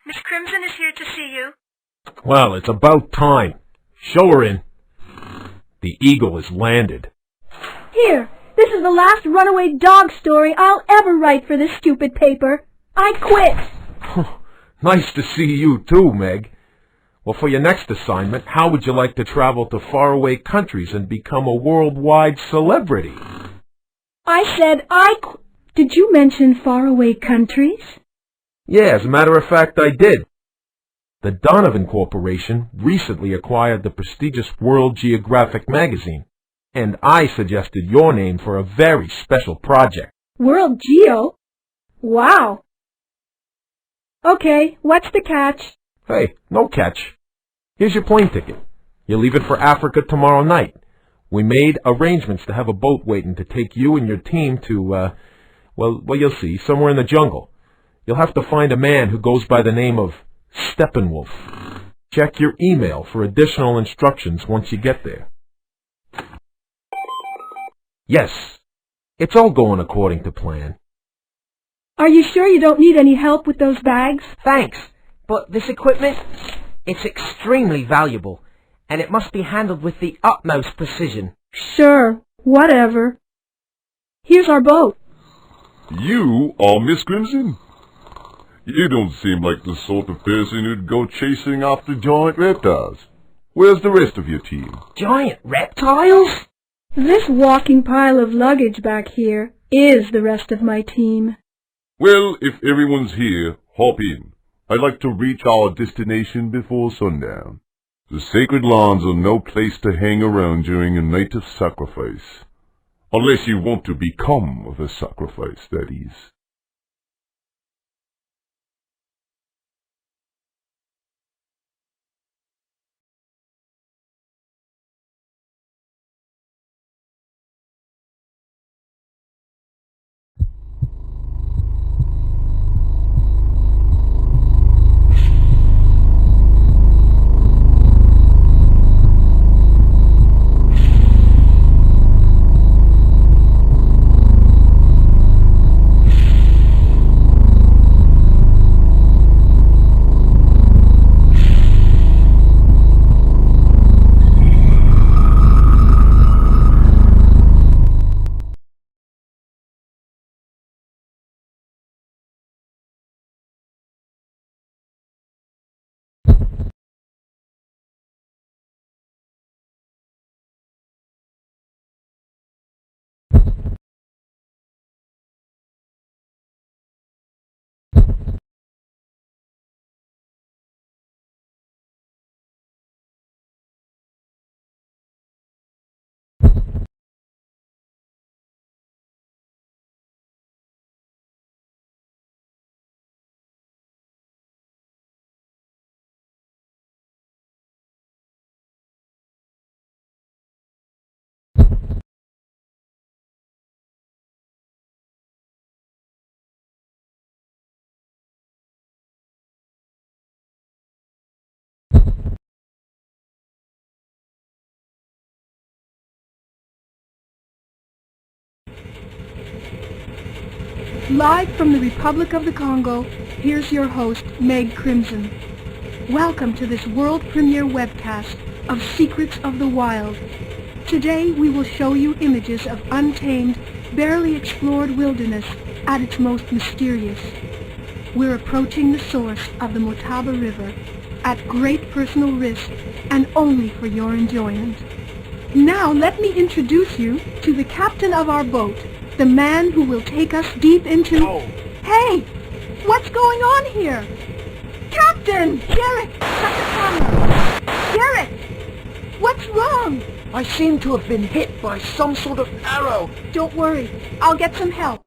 Miss Crimson is here to see you. Well, it's about time. Show her in. The eagle has landed. Here, this is the last runaway dog story I'll ever write for this stupid paper. I quit. Nice to see you too, Meg. Well, for your next assignment, how would you like to travel to faraway countries and become a worldwide celebrity? I said Did you mention faraway countries? Yeah, as a matter of fact, I did. The Donovan Corporation recently acquired the prestigious World Geographic magazine, and I suggested your name for a very special project. World Geo? Wow. Okay, what's the catch? Hey, no catch. Here's your plane ticket. You're leaving for Africa tomorrow night. We made arrangements to have a boat waiting to take you and your team to, well, you'll see, somewhere in the jungle. You'll have to find a man who goes by the name of Steppenwolf. Check your email for additional instructions once you get there. Yes, it's all going according to plan. Are you sure you don't need any help with those bags? Thanks, but this equipment, it's extremely valuable, and it must be handled with the utmost precision. Sure, whatever. Here's our boat. You are Miss Crimson? You don't seem like the sort of person who'd go chasing after giant reptiles. Where's the rest of your team? Giant reptiles? This walking pile of luggage back here is the rest of my team. Well, if everyone's here, hop in. I'd like to reach our destination before sundown. The sacred lawns are no place to hang around during a night of sacrifice. Unless you want to become the sacrifice, that is. Live from the Republic of the Congo, here's your host, Meg Crimson. Welcome to this world premiere webcast of Secrets of the Wild. Today we will show you images of untamed, barely explored wilderness at its most mysterious. We're approaching the source of the Mokele River at great personal risk and only for your enjoyment. Now let me introduce you to the captain of our boat, the man who will take us deep into... Oh. Hey! What's going on here? Captain! Garrett! Shut the camera! Garrett! What's wrong? I seem to have been hit by some sort of arrow. Don't worry. I'll get some help.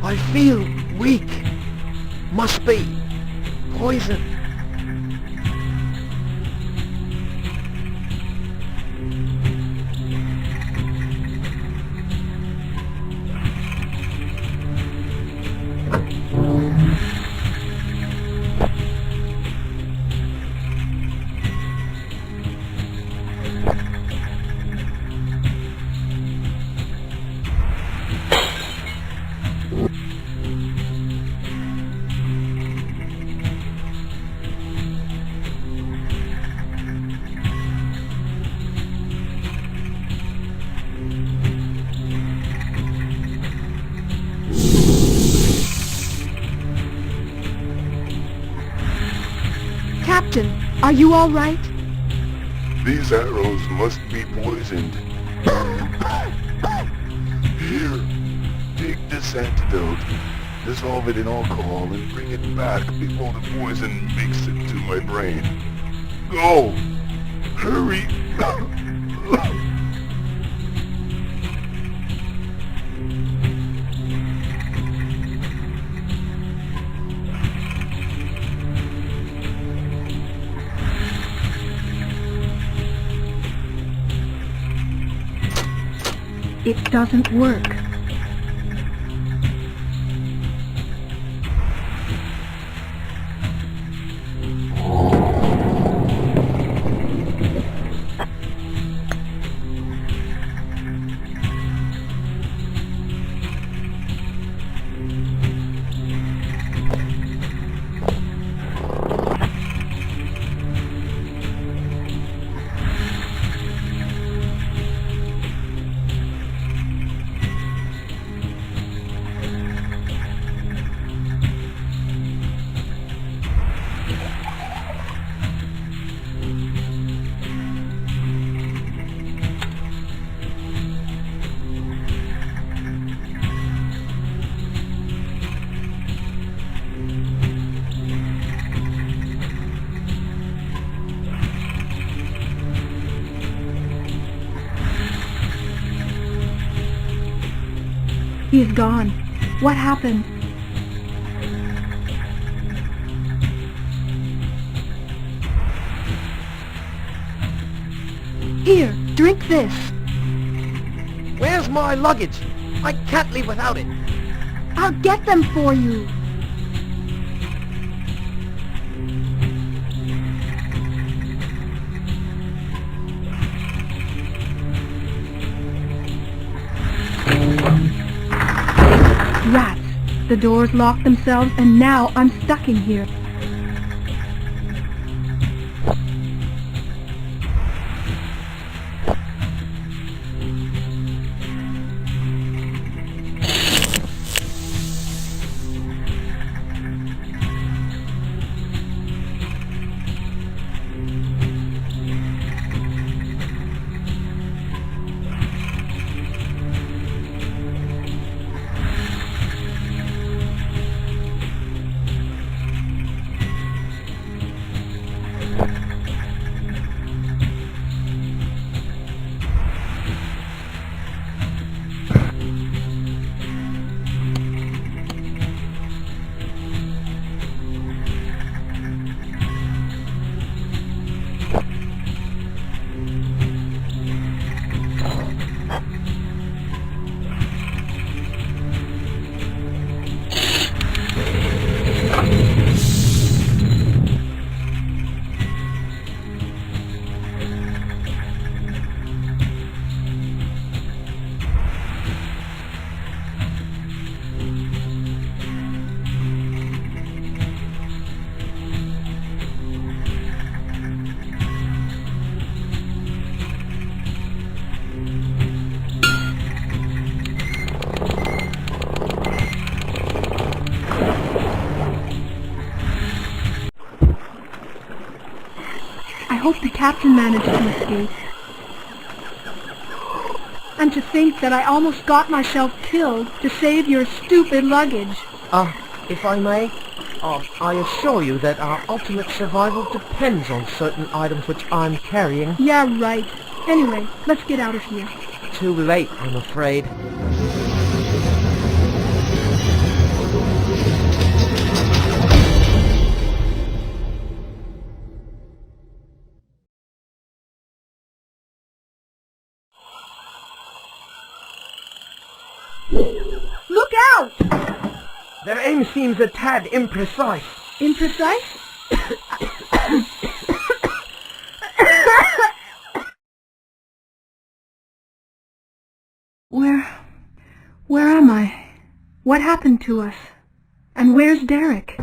I feel weak. Must be poison. Captain, are you all right? These arrows must be poisoned. Here, take this antidote, dissolve it in alcohol, and bring it back before the poison makes it to my brain. Go! Hurry! It doesn't work. He's gone. What happened? Here, drink this. Where's my luggage? I can't leave without it. I'll get them for you. Rats. The doors locked themselves and now I'm stuck in here. I hope the captain managed to escape. And to think that I almost got myself killed to save your stupid luggage. If I may, I assure you that our ultimate survival depends on certain items which I'm carrying. Yeah, right. Anyway, let's get out of here. Too late, I'm afraid. Look out! Their aim seems a tad imprecise. Imprecise? Where am I? What happened to us? And where's Derek?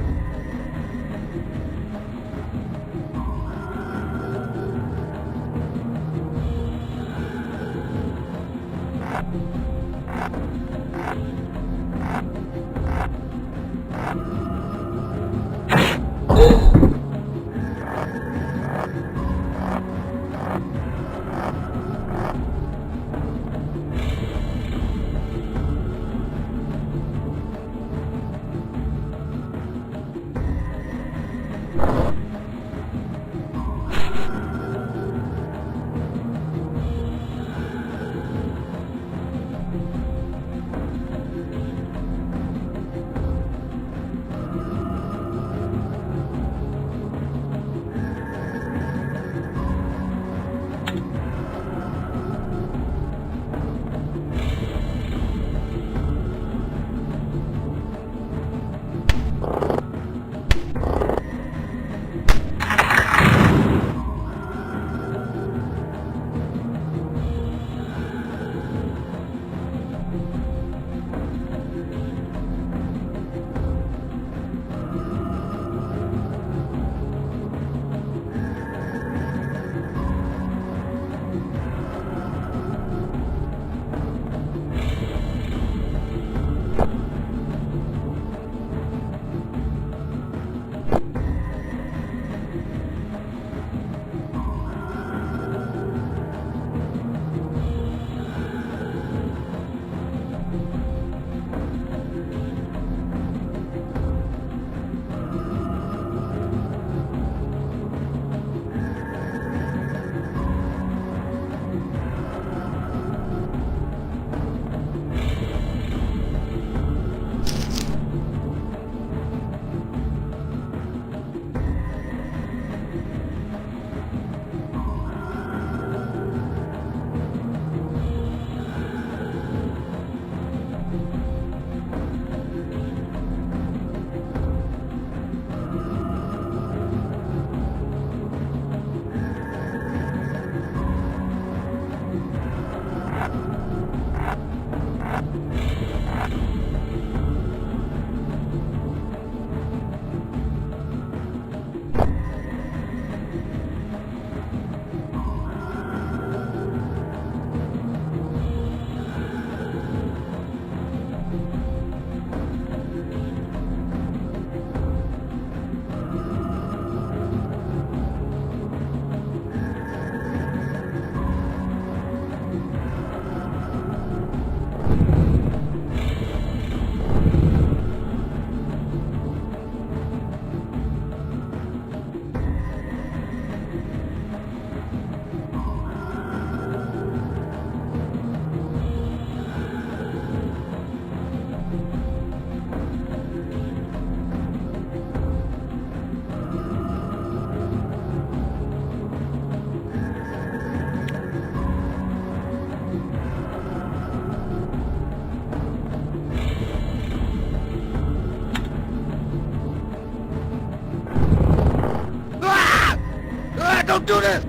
do that.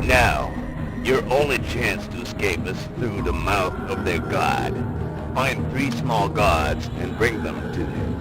Now, your only chance to escape is through the mouth of their god. Find 3 small gods and bring them to him.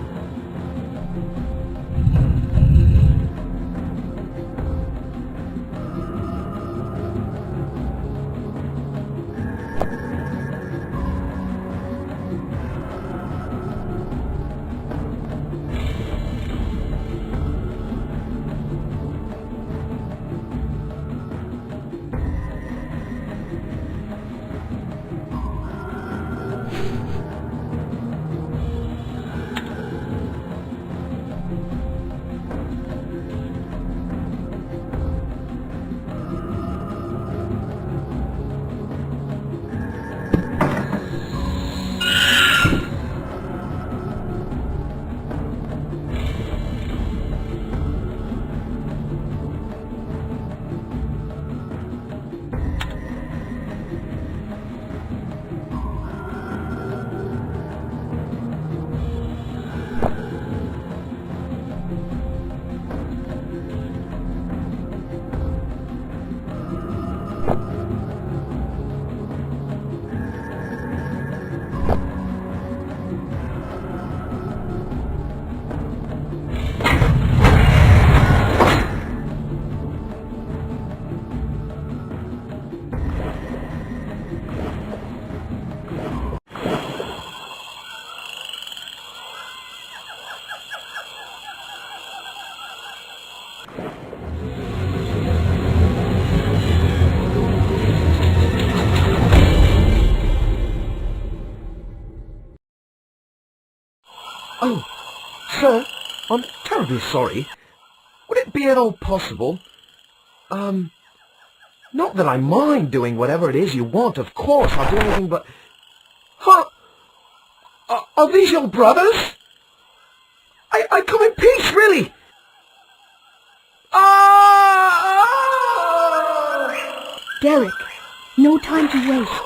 Oh, sir, I'm terribly sorry. Would it be at all possible? Not that I mind doing whatever it is you want, of course, I'll do anything but... Huh? Are these your brothers? I come in peace, really! Ah! Derek, no time to waste.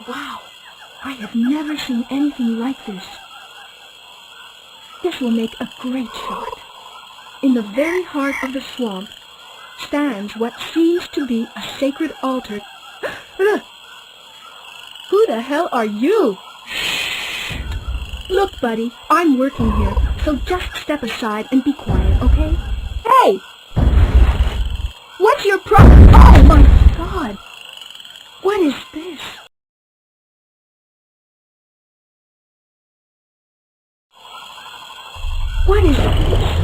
Wow, I have never seen anything like this. This will make a great shot. in the very heart of the swamp, stands what seems to be a sacred altar. Who the hell are you? Shh. Look, buddy, I'm working here, so just step aside and be quiet, okay? Hey! What's your problem? Oh my God! What is this? What is this?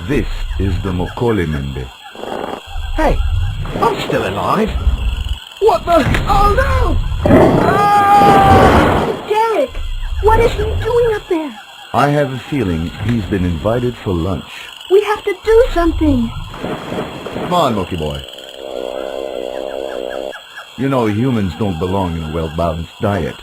This is the Mokele Mbembe. Hey, I'm still alive. What the? Oh no! Ah! Derek! What is he doing up there? I have a feeling he's been invited for lunch. We have to do something. Come on, Monkey Boy. You know humans don't belong in a well-balanced diet.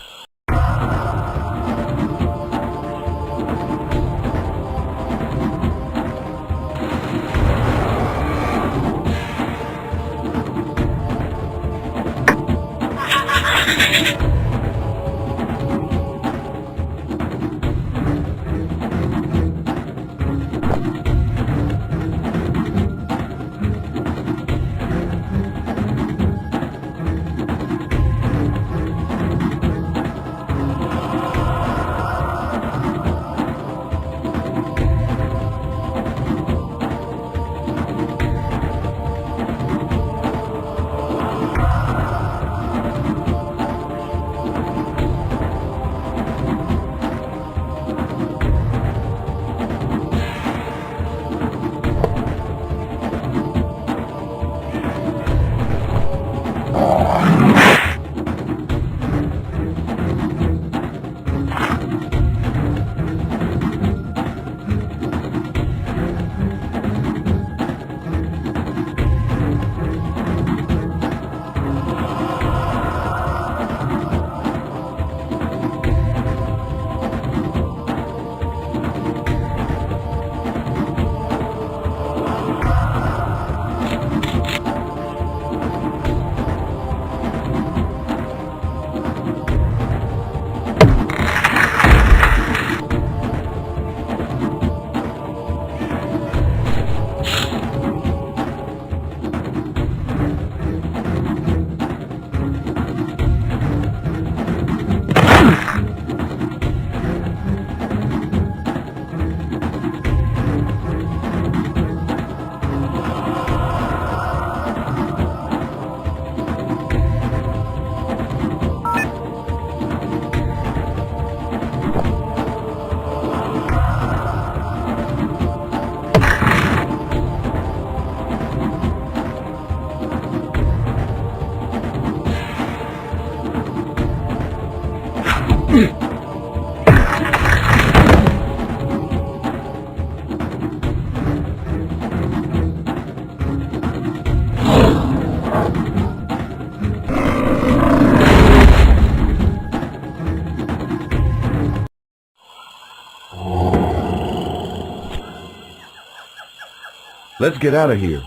Let's get out of here.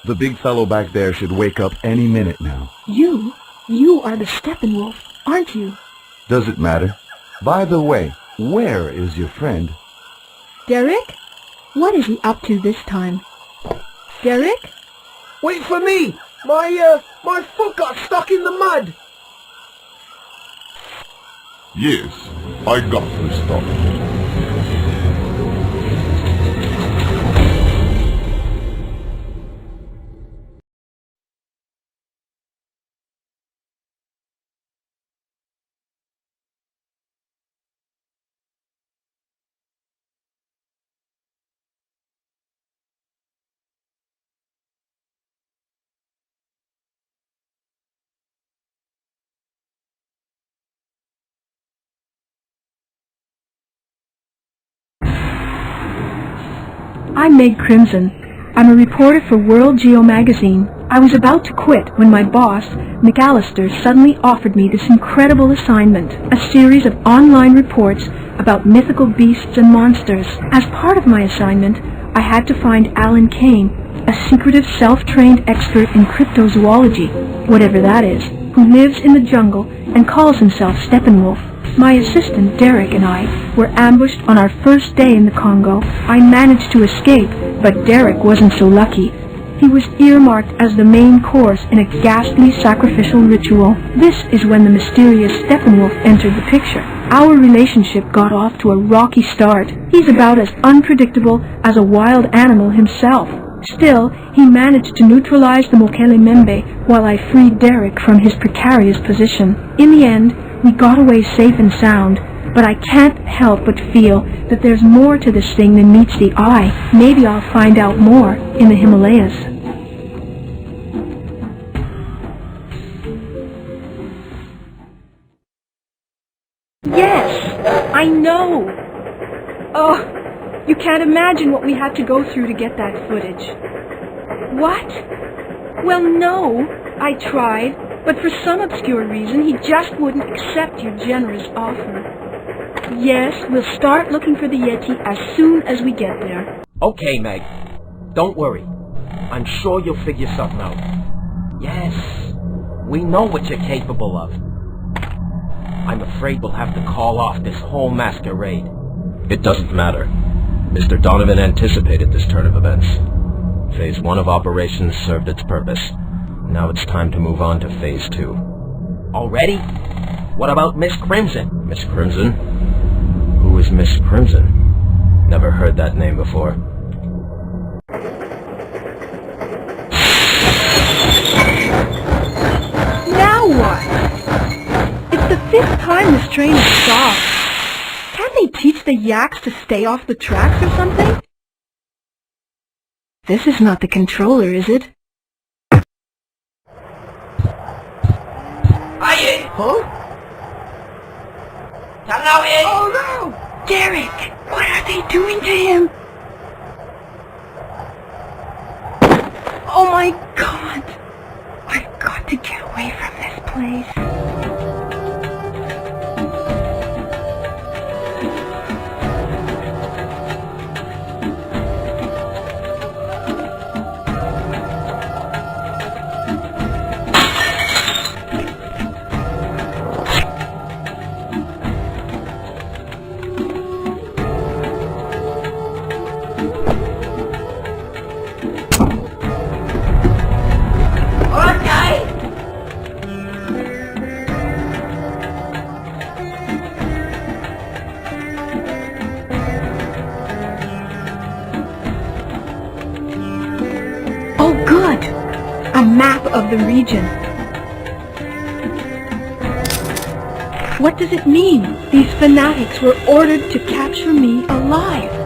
The big fellow back there should wake up any minute now. You are the Steppenwolf, aren't you? Does it matter? By the way, where is your friend? Derek? What is he up to this time? Derek? Wait for me! My foot got stuck in the mud! Yes, I got this stuff. I'm Meg Crimson. I'm a reporter for World Geo magazine. I was about to quit when my boss, McAllister, suddenly offered me this incredible assignment, a series of online reports about mythical beasts and monsters. As part of my assignment, I had to find Alan Kane, a secretive self-trained expert in cryptozoology, whatever that is, who lives in the jungle and calls himself Steppenwolf. My assistant, Derek, and I were ambushed on our first day in the Congo. I managed to escape, but Derek wasn't so lucky. He was earmarked as the main course in a ghastly sacrificial ritual. This is when the mysterious Steppenwolf entered the picture. Our relationship got off to a rocky start. He's about as unpredictable as a wild animal himself. Still, he managed to neutralize the Mokele Mbembe while I freed Derek from his precarious position. In the end, we got away safe and sound, but I can't help but feel that there's more to this thing than meets the eye. Maybe I'll find out more in the Himalayas. Yes, I know. Oh, you can't imagine what we had to go through to get that footage. What? Well, no, I tried, but for some obscure reason he just wouldn't accept your generous offer. Yes, we'll start looking for the Yeti as soon as we get there. Okay, Meg. Don't worry. I'm sure you'll figure something out. Yes, we know what you're capable of. I'm afraid we'll have to call off this whole masquerade. It doesn't matter. Mr. Donovan anticipated this turn of events. Phase 1 of operations served its purpose. Now it's time to move on to Phase 2. Already? What about Miss Crimson? Miss Crimson? Who is Miss Crimson? Never heard that name before. Now what? It's the 5th time this train has stopped. Can't they teach the yaks to stay off the tracks or something? This is not the controller, is it? Huh? Oh no! Derek, what are they doing to him? Oh my God! I've got to get away from this place. Oh, good! A map of the region. What does it mean? These fanatics were ordered to capture me alive.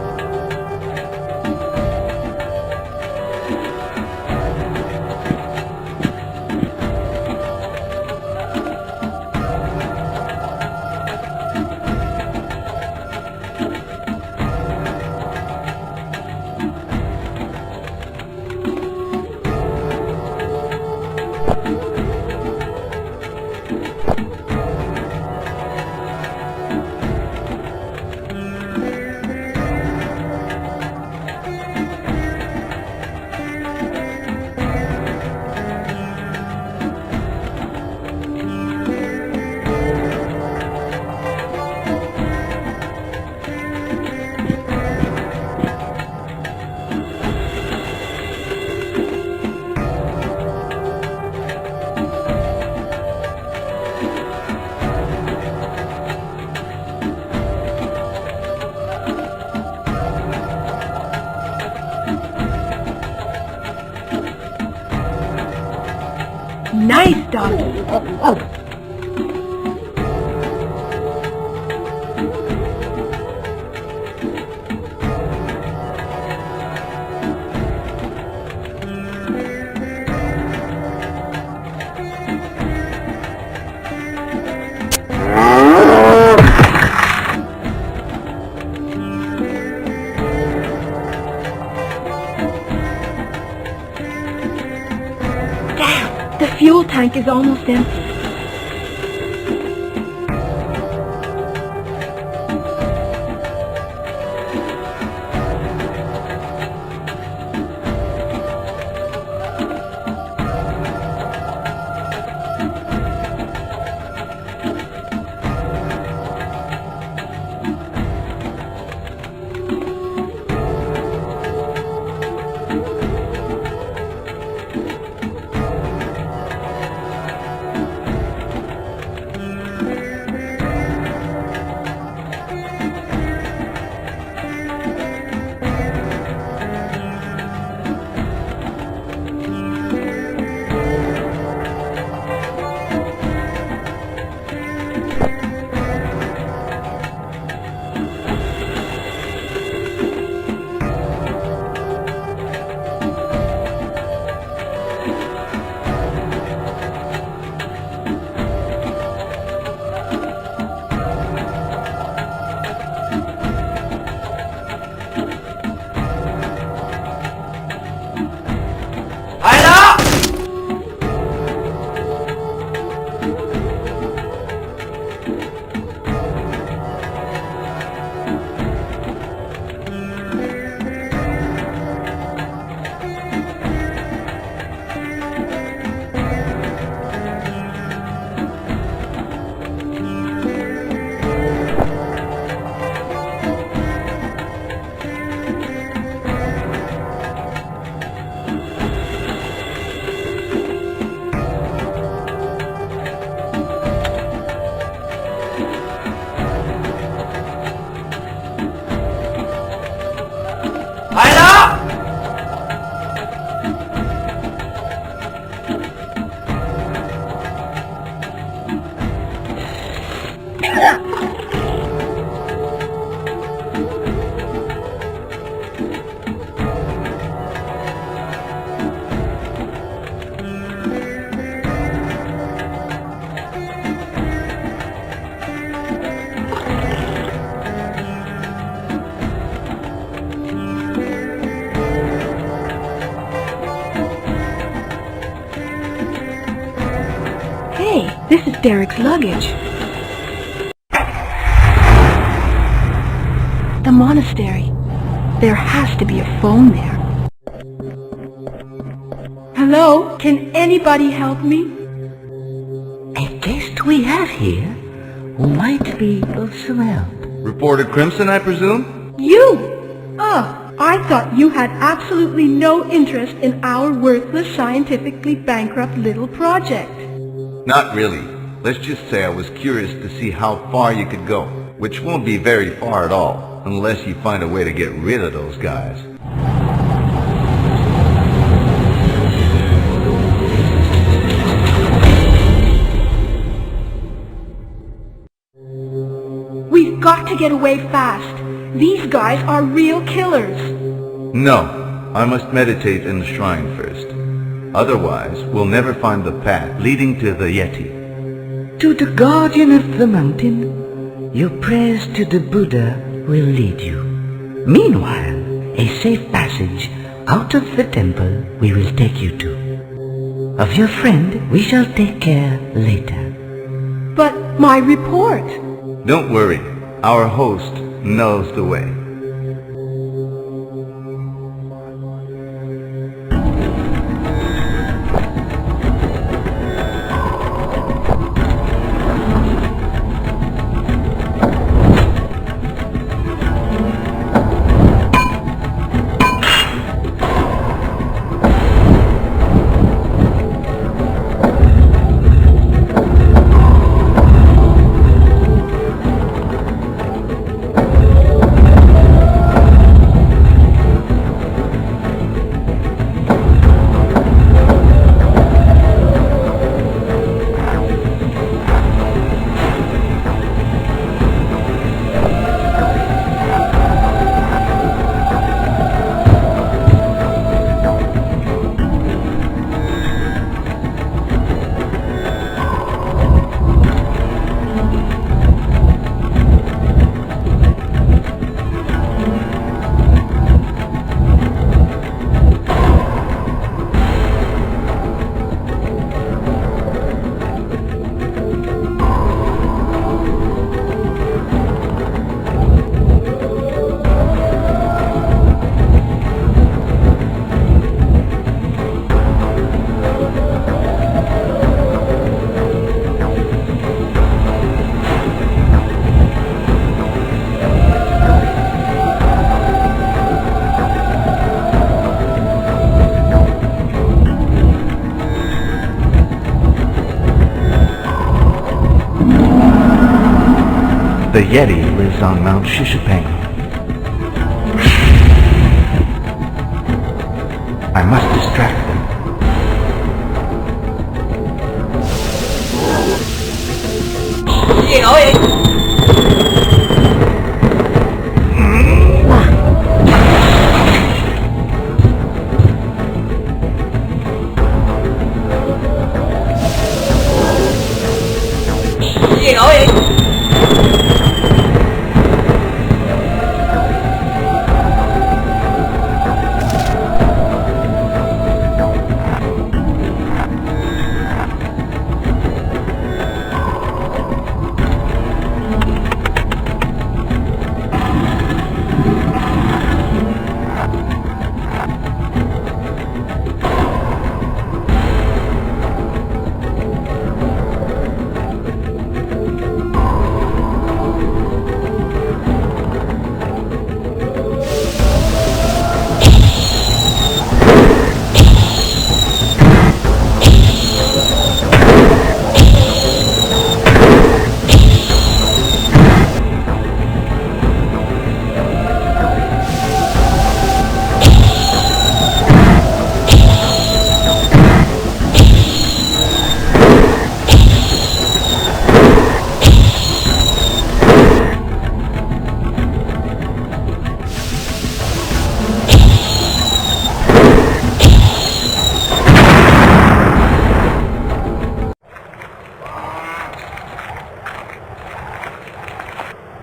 Nice, doggy. The fuel tank is almost empty. Derek's luggage. The monastery. There has to be a phone there. Hello? Can anybody help me? A guest we have here who might be of some help. Reporter Crimson, I presume? You! Oh, I thought you had absolutely no interest in our worthless, scientifically bankrupt little project. Not really. Let's just say I was curious to see how far you could go, which won't be very far at all, unless you find a way to get rid of those guys. We've got to get away fast. These guys are real killers. No, I must meditate in the shrine first. Otherwise, we'll never find the path leading to the Yeti. To the guardian of the mountain, your prayers to the Buddha will lead you. Meanwhile, a safe passage out of the temple we will take you to. Of your friend, we shall take care later. But my report. Don't worry, our host knows the way. The Yeti lives on Mount Chupacabra. I must distract them.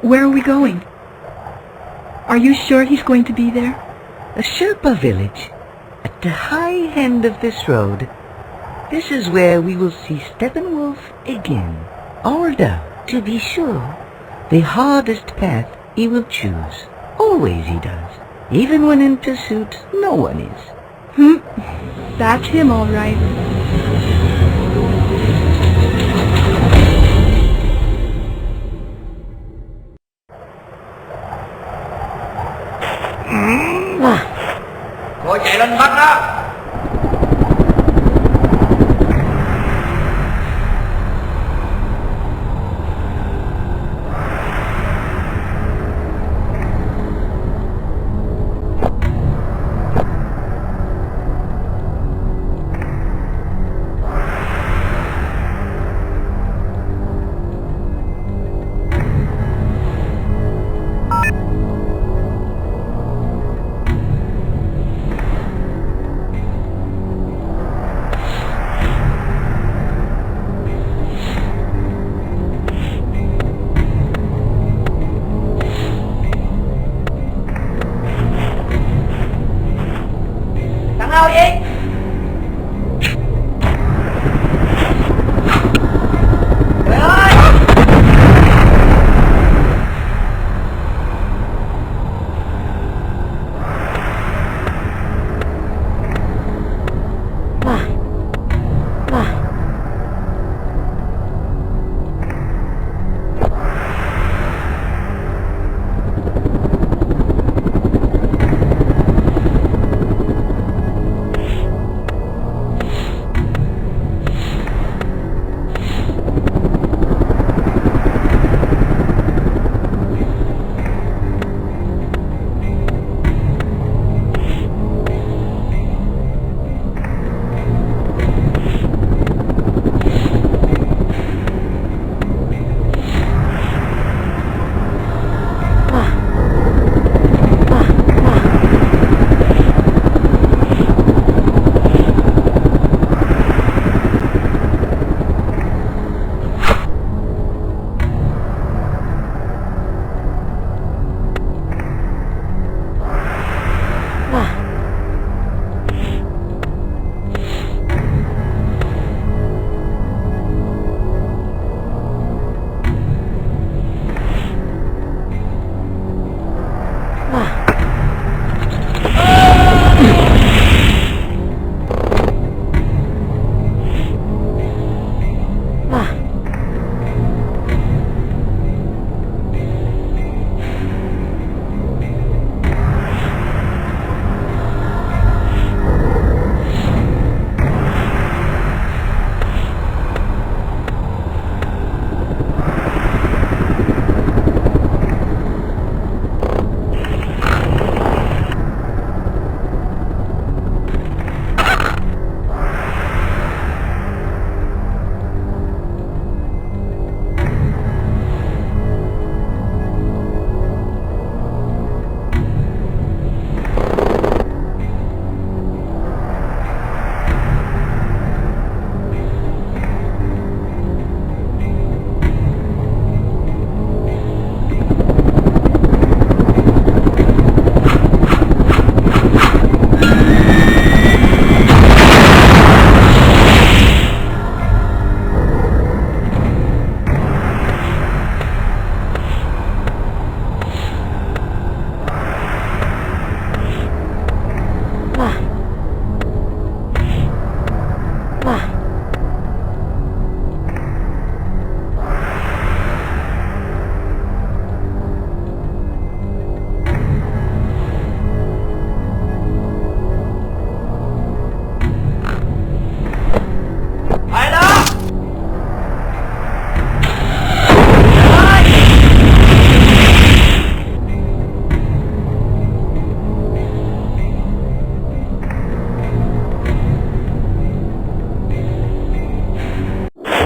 Where are we going? Are you sure he's going to be there? A Sherpa village, at the high end of this road. This is where we will see Steppenwolf again. Although, to be sure, the hardest path he will choose. Always he does. Even when in pursuit, no one is. That's him, all right. Thôi chạy lên bắt đó.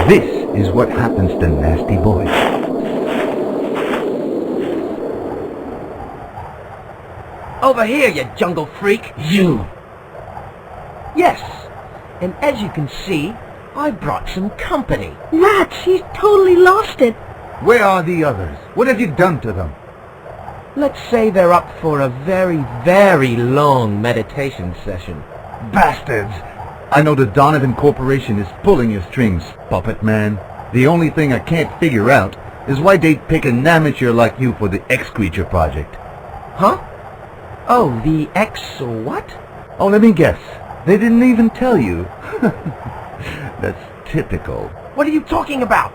This is what happens to nasty boys. Over here, you jungle freak! You! Yes, and as you can see, I brought some company. Rats, he's totally lost it. Where are the others? What have you done to them? Let's say they're up for a very, very long meditation session. Bastards! I know the Donovan Corporation is pulling your strings, puppet man. The only thing I can't figure out is why they'd pick an amateur like you for the X-Creature project. Huh? Oh, the X what? Oh, let me guess. They didn't even tell you. That's typical. What are you talking about?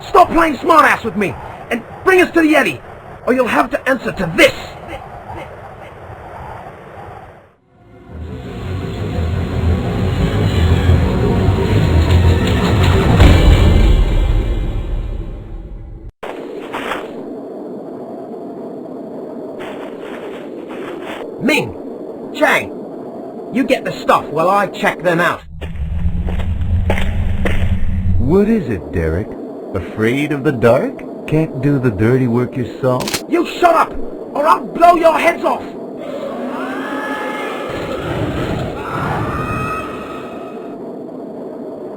Stop playing smartass with me, and bring us to the Yeti, or you'll have to answer to this! Ming! Chang! You get the stuff while I check them out. What is it, Derek? Afraid of the dark? Can't do the dirty work yourself? You shut up, or I'll blow your heads off!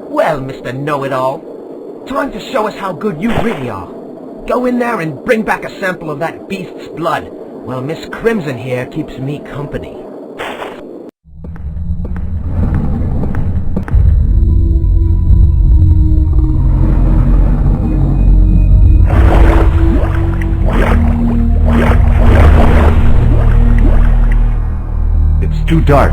Well, Mr. Know-It-All, time to show us how good you really are. Go in there and bring back a sample of that beast's blood, while Miss Crimson here keeps me company. It's too dark.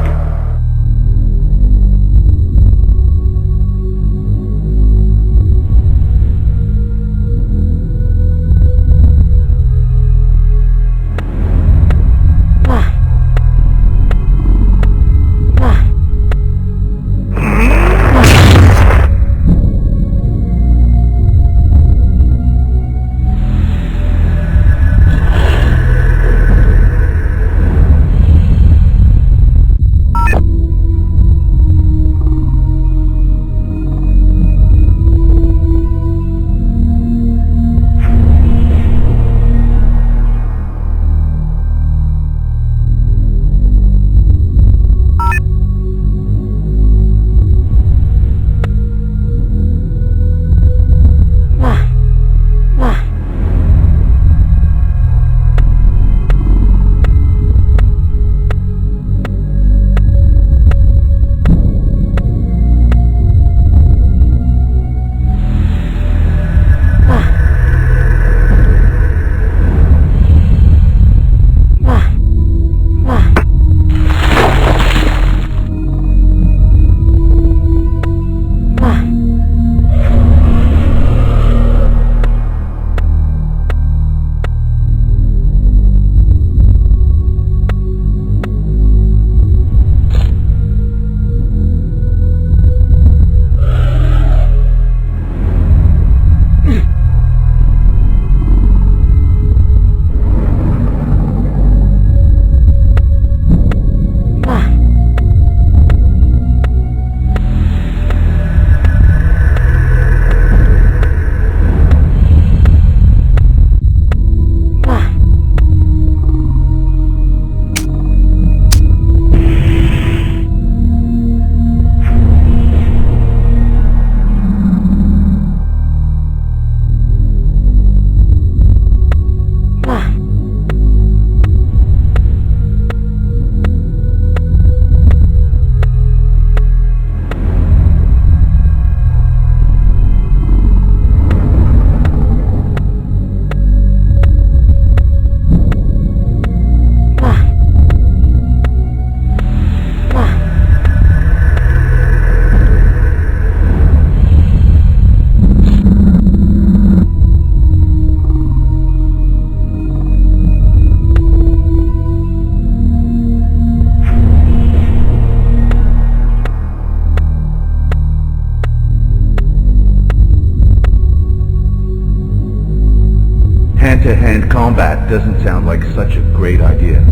Hand-to-hand combat doesn't sound like such a great idea.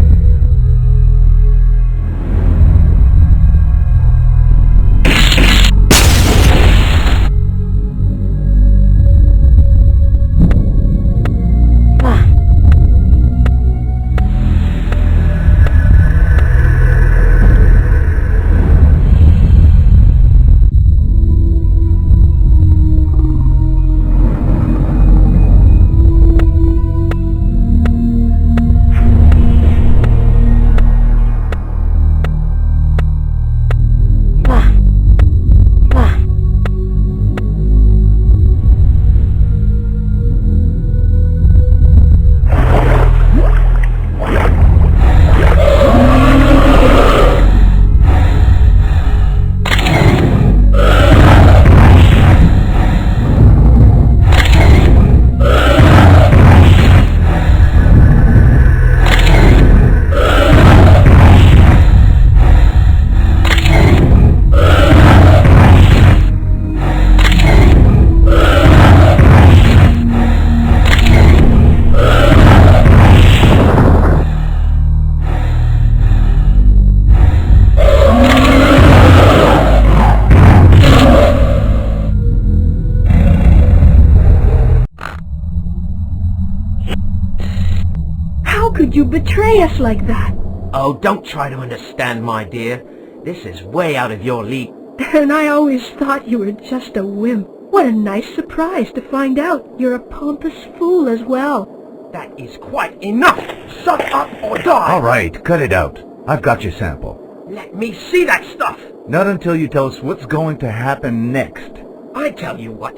you'd betray us like that? Oh, don't try to understand, my dear. This is way out of your league. And I always thought you were just a wimp. What a nice surprise to find out you're a pompous fool as well. That is quite enough! Shut up or die! All right, cut it out. I've got your sample. Let me see that stuff! Not until you tell us what's going to happen next. I tell you what,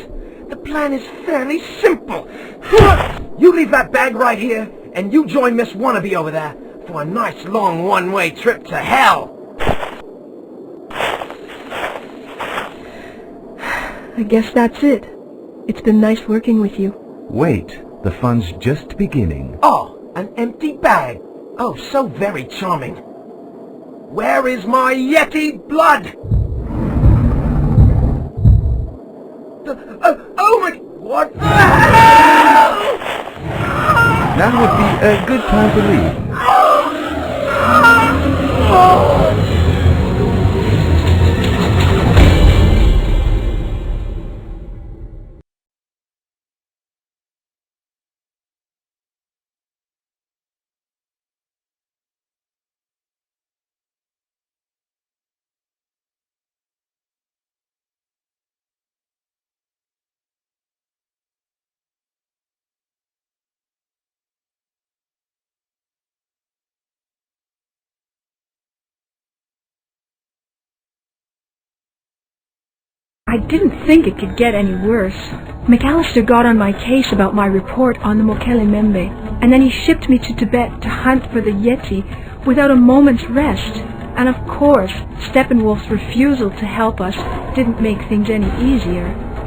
the plan is fairly simple. You leave that bag right here, and you join Miss Wannabe over there for a nice long one-way trip to hell. I guess that's it. It's been nice working with you. Wait, the fun's just beginning. Oh, an empty bag. Oh, so very charming. Where is my Yeti blood? Oh my... What the hell? Now would be a good time to leave. I didn't think it could get any worse. McAllister got on my case about my report on the Mokele Mbembe, and then he shipped me to Tibet to hunt for the Yeti without a moment's rest. And of course, Steppenwolf's refusal to help us didn't make things any easier.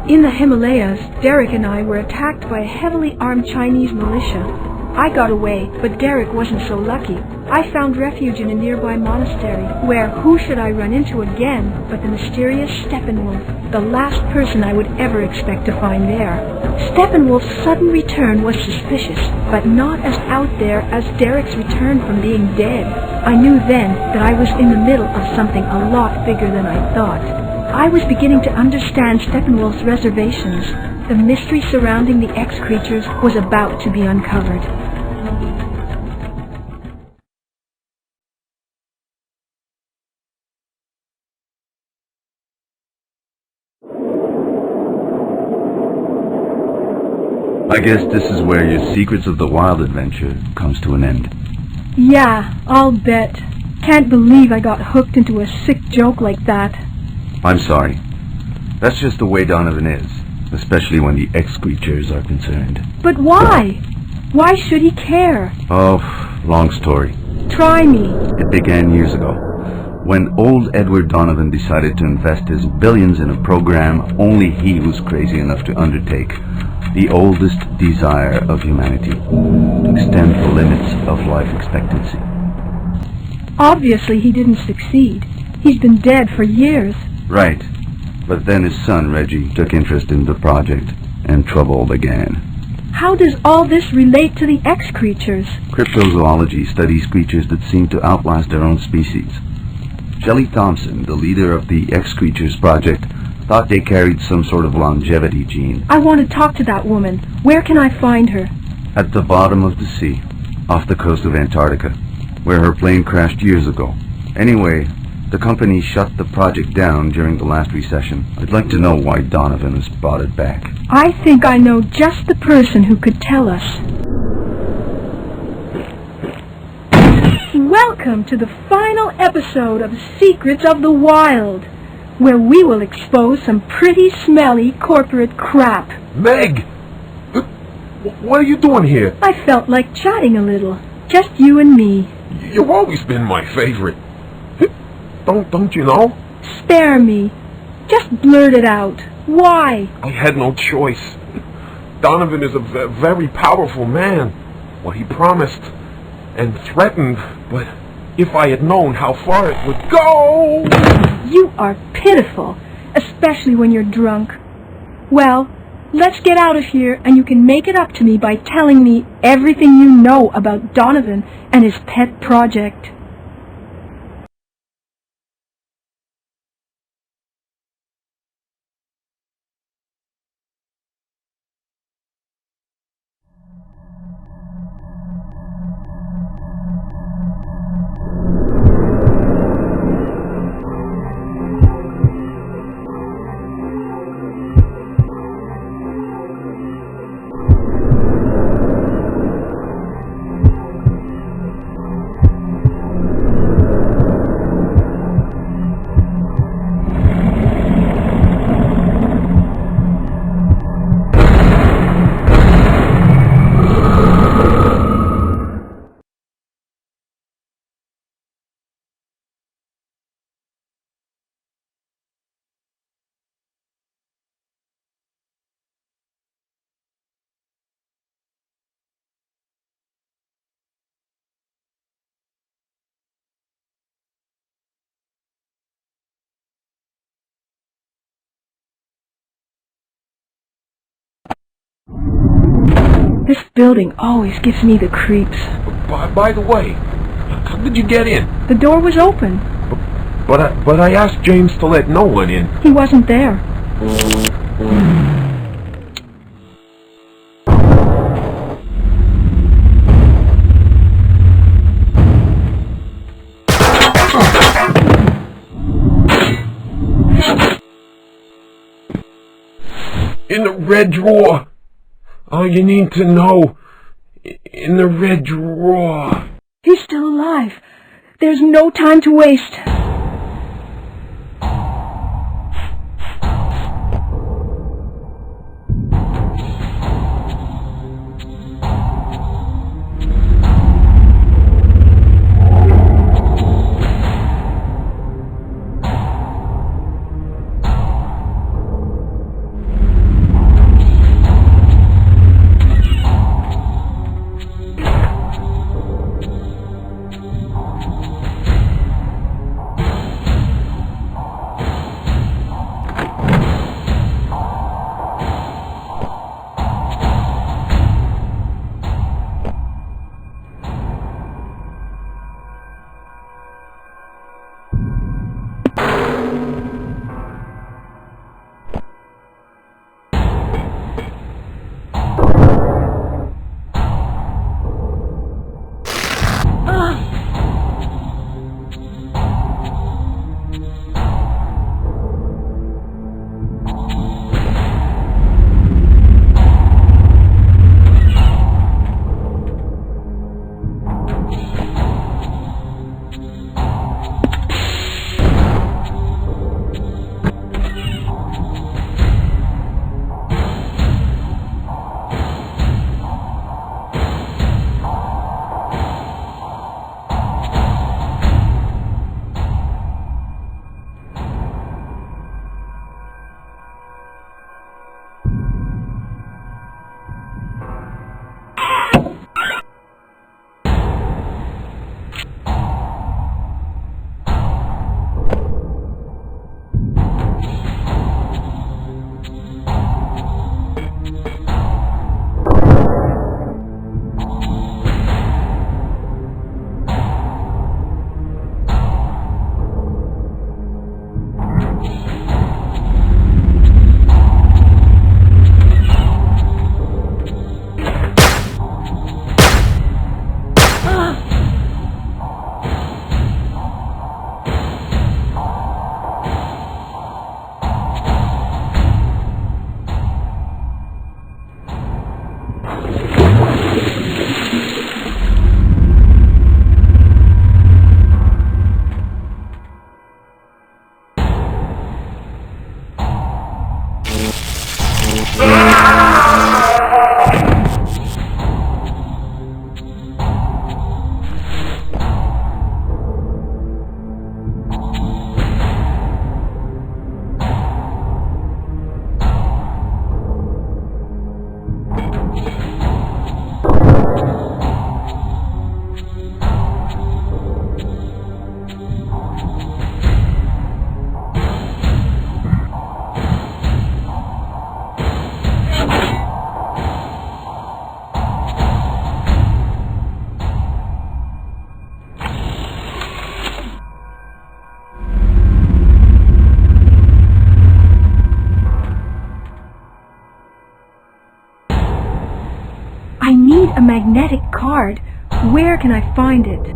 In the Himalayas, Derek and I were attacked by a heavily armed Chinese militia. I got away, but Derek wasn't so lucky. I found refuge in a nearby monastery, where who should I run into again but the mysterious Steppenwolf, the last person I would ever expect to find there. Steppenwolf's sudden return was suspicious, but not as out there as Derek's return from being dead. I knew then that I was in the middle of something a lot bigger than I thought. I was beginning to understand Steppenwolf's reservations. The mystery surrounding the X-creatures was about to be uncovered. I guess this is where your Secrets of the Wild adventure comes to an end. Yeah, I'll bet. Can't believe I got hooked into a sick joke like that. I'm sorry. That's just the way Donovan is, especially when the X-creatures are concerned. But why? Why should he care? Oh, long story. Try me. It began years ago, when old Edward Donovan decided to invest his billions in a program only he was crazy enough to undertake. The oldest desire of humanity, to extend the limits of life expectancy. Obviously he didn't succeed. He's been dead for years. Right. But then his son, Reggie, took interest in the project, and trouble began. How does all this relate to the X-creatures? Cryptozoology studies creatures that seem to outlast their own species. Shelley Thompson, the leader of the X-creatures project, thought they carried some sort of longevity gene. I want to talk to that woman. Where can I find her? At the bottom of the sea, off the coast of Antarctica, where her plane crashed years ago. Anyway, the company shut the project down during the last recession. I'd like to know why Donovan has brought it back. I think I know just the person who could tell us. Welcome to the final episode of Secrets of the Wild, where we will expose some pretty smelly corporate crap. Meg! What are you doing here? I felt like chatting a little. Just you and me. You've always been my favorite. Don't you know? Spare me. Just blurt it out. Why? I had no choice. Donovan is a very powerful man. Well, he promised and threatened, but if I had known how far it would go... You are pitiful, especially when you're drunk. Well, let's get out of here and you can make it up to me by telling me everything you know about Donovan and his pet project. This building always gives me the creeps. By the way, how did you get in? The door was open. But I asked James to let no one in. He wasn't there. In the red drawer. All you need to know. In the red drawer. He's still alive. There's no time to waste. I need a magnetic card. Where can I find it?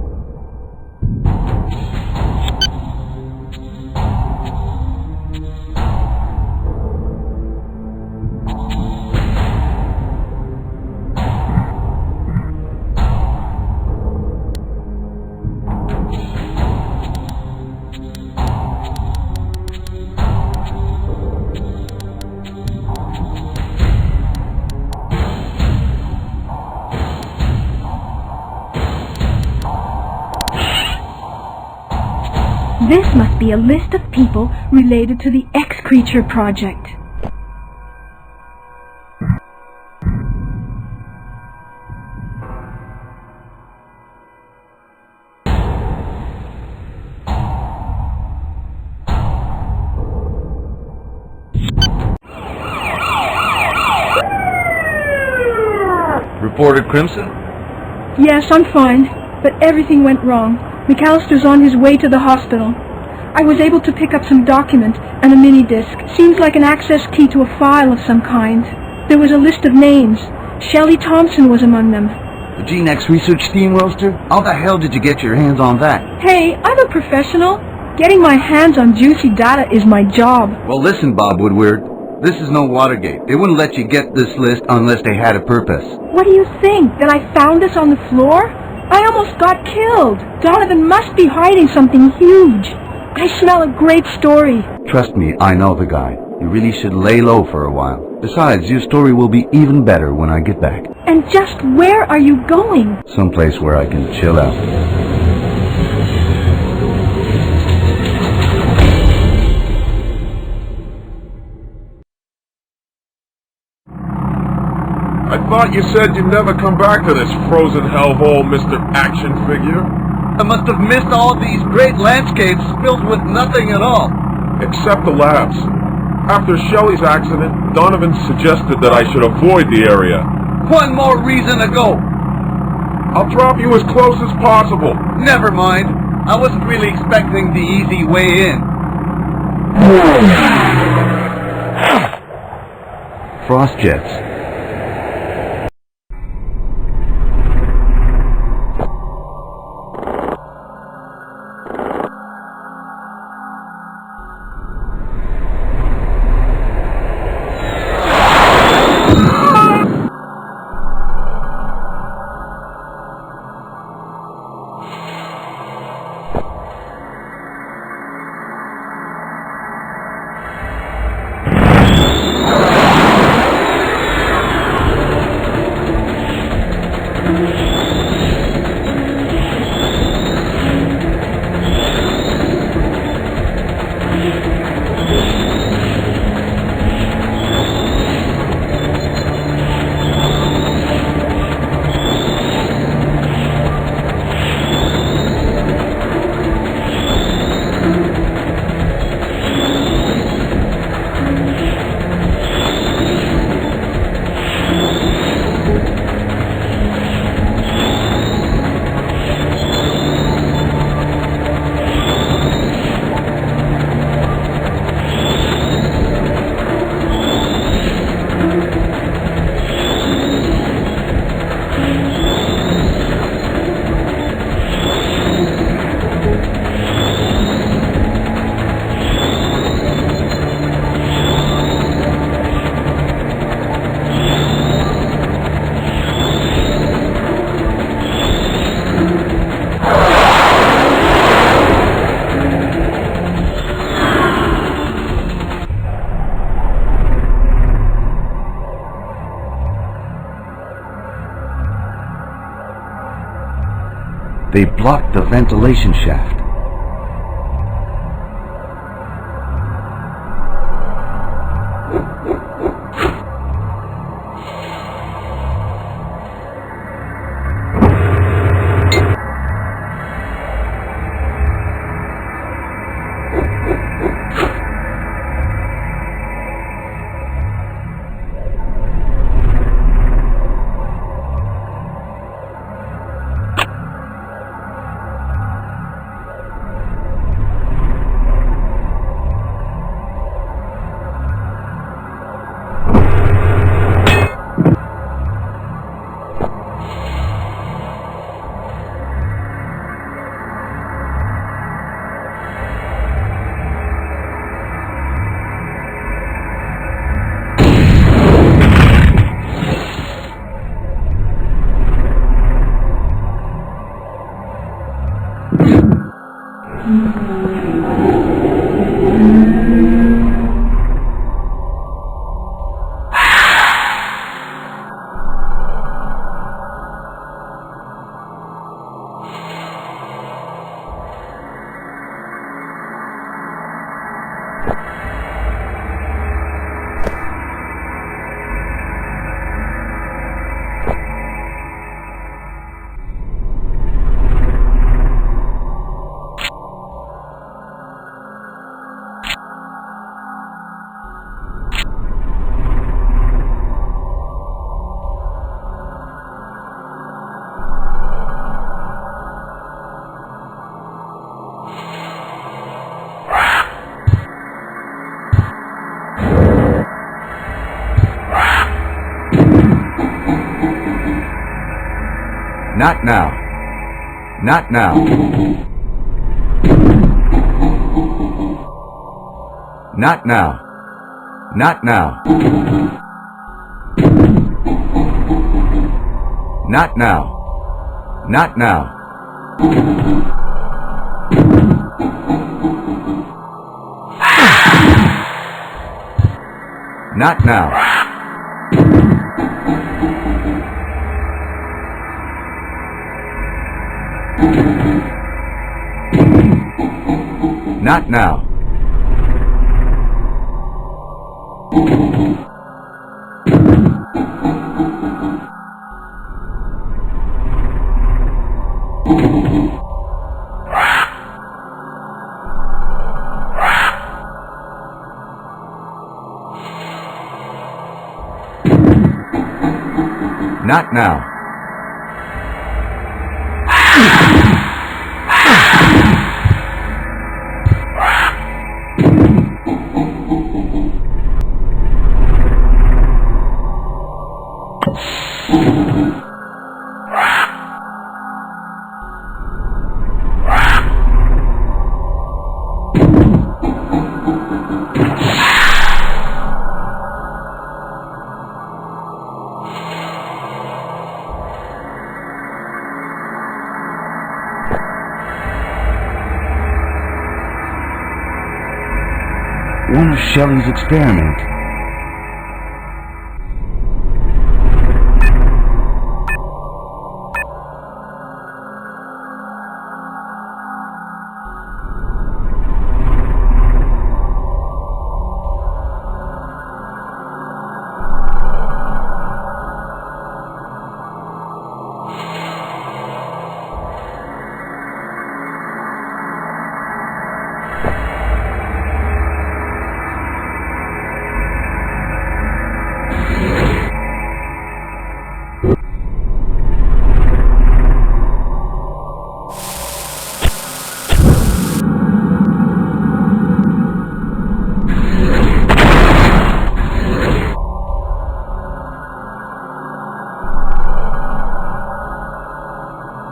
This must be a list of people related to the X-Creature Project. Reporter Crimson? Yes, I'm fine, but everything went wrong. McAllister's on his way to the hospital. I was able to pick up some document and a mini-disc. Seems like an access key to a file of some kind. There was a list of names. Shelley Thompson was among them. The GeneX research steam roaster? How the hell did you get your hands on that? Hey, I'm a professional. Getting my hands on juicy data is my job. Well, listen, Bob Woodward. This is no Watergate. They wouldn't let you get this list unless they had a purpose. What do you think? That I found this on the floor? I almost got killed. Donovan must be hiding something huge. I smell a great story. Trust me, I know the guy. You really should lay low for a while. Besides, your story will be even better when I get back. And just where are you going? Someplace where I can chill out. I thought you said you'd never come back to this frozen hellhole, Mr. Action Figure. I must have missed all these great landscapes filled with nothing at all. Except the labs. After Shelley's accident, Donovan suggested that I should avoid the area. One more reason to go. I'll drop you as close as possible. Never mind. I wasn't really expecting the easy way in. Frost jets. They blocked the ventilation shaft. Not now. Not now. Not now. Not now. Not now. Not now. Not now. Not now. Not now. One of Shelley's experiments.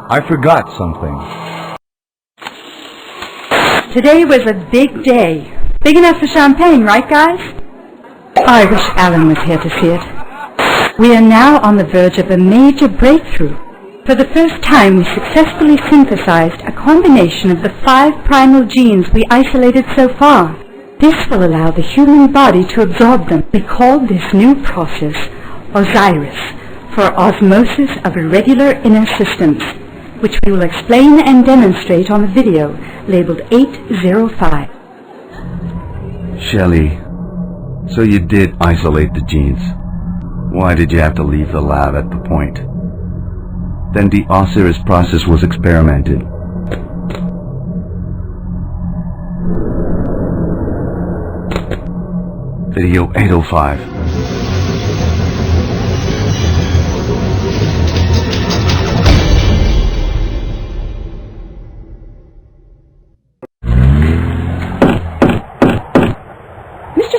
I forgot something. Today was a big day. Big enough for champagne, right guys? I wish Alan was here to see it. We are now on the verge of a major breakthrough. For the first time, we successfully synthesized a combination of the 5 primal genes we isolated so far. This will allow the human body to absorb them. We call this new process Osiris, for osmosis of irregular inner systems, which we will explain and demonstrate on the video labeled 805. Shelley, so you did isolate the genes. Why did you have to leave the lab at the point? Then the Osiris process was experimented. Video 805.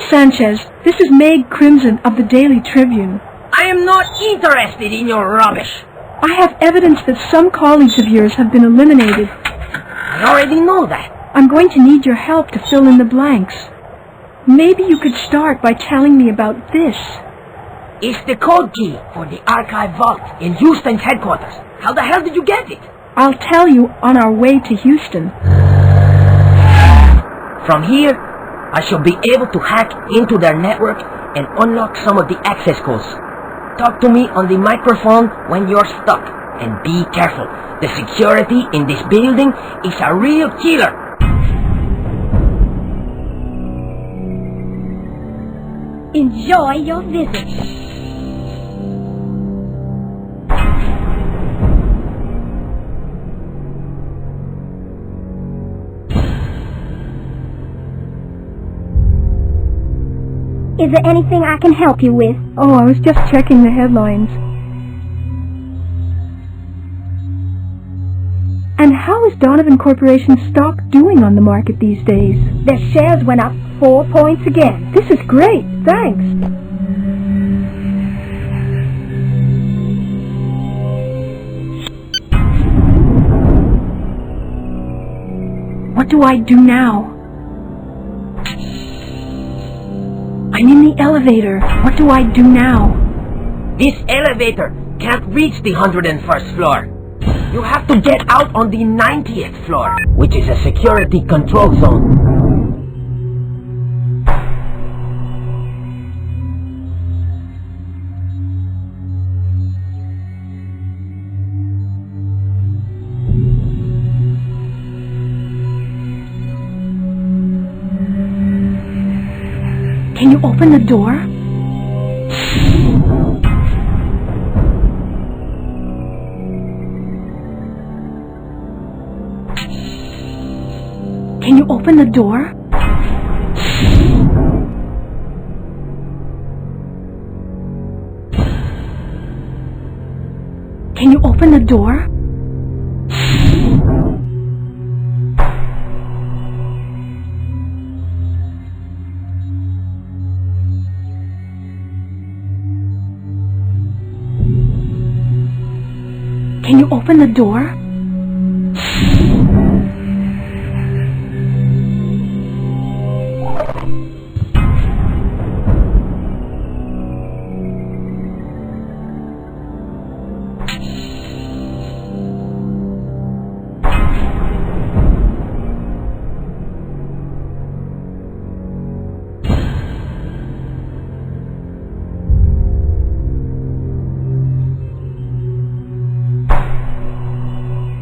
Sanchez, this is Meg Crimson of the Daily Tribune. I am not interested in your rubbish. I have evidence that some colleagues of yours have been eliminated. I already know that. I'm going to need your help to fill in the blanks. Maybe you could start by telling me about this. It's the code key for the archive vault in Houston's headquarters. How the hell did you get it? I'll tell you on our way to Houston. From here, I shall be able to hack into their network and unlock some of the access codes. Talk to me on the microphone when you're stuck, and be careful. The security in this building is a real killer. Enjoy your visit. Is there anything I can help you with? Oh, I was just checking the headlines. And how is Donovan Corporation's stock doing on the market these days? Their shares went up 4 points again. This is great, thanks. What do I do now? I'm in the elevator. What do I do now? This elevator can't reach the 101st floor. You have to get out on the 90th floor, which is a security control zone. Can you open the door? Can you open the door? Can you open the door? Can you open the door?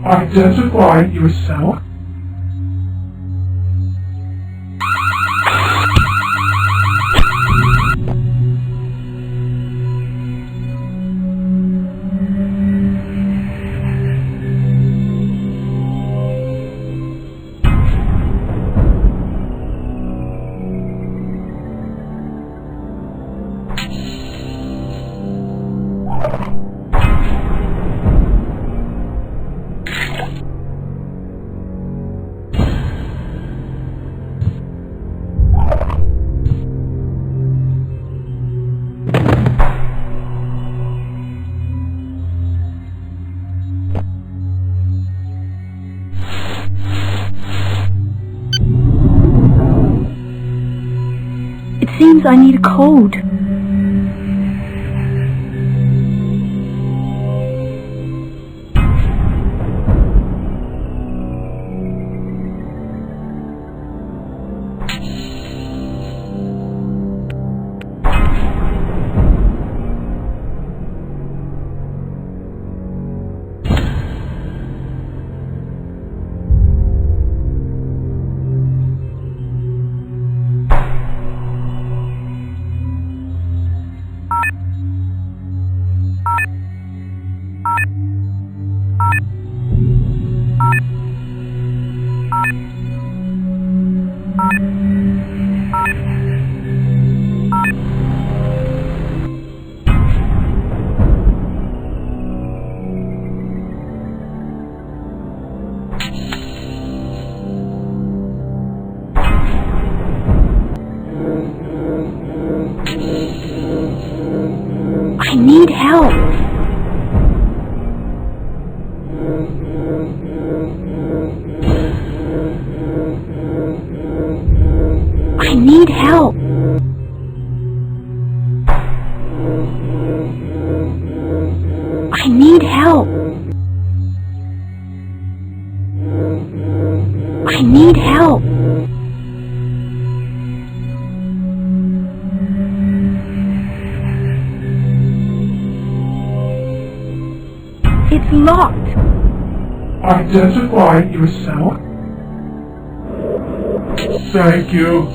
Identify yourself. It seems I need a code. I need help. I need help. I need help. I need help. It's locked. Identify yourself. Thank you.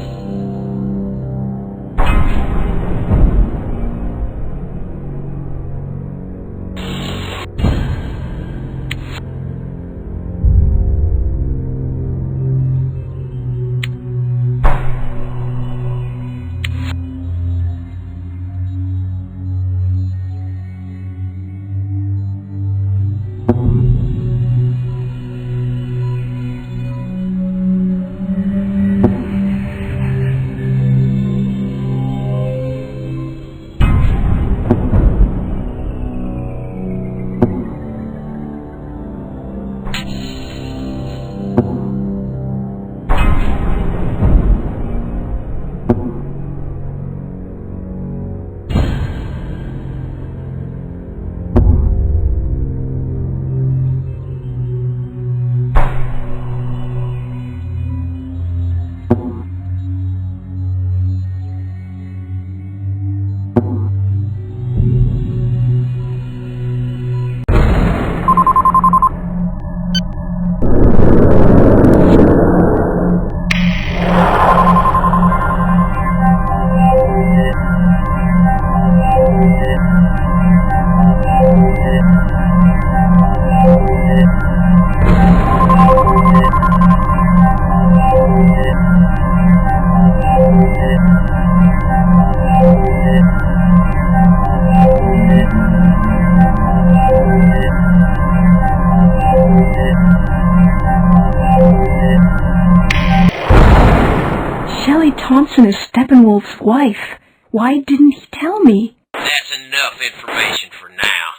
Shelley Thompson is Steppenwolf's wife. Why didn't he tell me? That's enough information for now.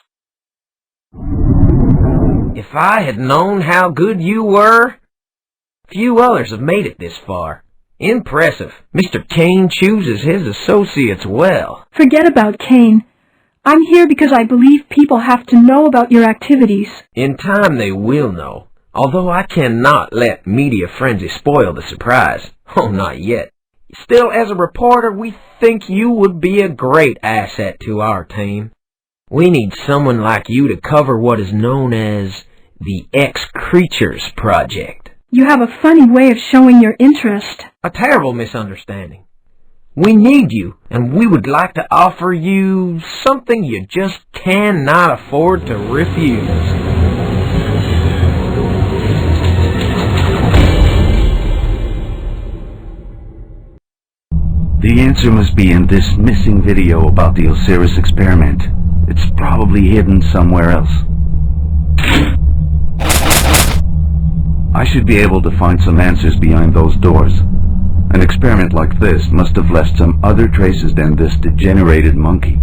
If I had known how good you were... Few others have made it this far. Impressive. Mr. Kane chooses his associates well. Forget about Kane. I'm here because I believe people have to know about your activities. In time they will know, although I cannot let media frenzy spoil the surprise. Oh, not yet. Still, as a reporter, we think you would be a great asset to our team. We need someone like you to cover what is known as the X-Creatures Project. You have a funny way of showing your interest. A terrible misunderstanding. We need you, and we would like to offer you something you just cannot afford to refuse. The answer must be in this missing video about the Osiris experiment. It's probably hidden somewhere else. I should be able to find some answers behind those doors. An experiment like this must have left some other traces than this degenerated monkey.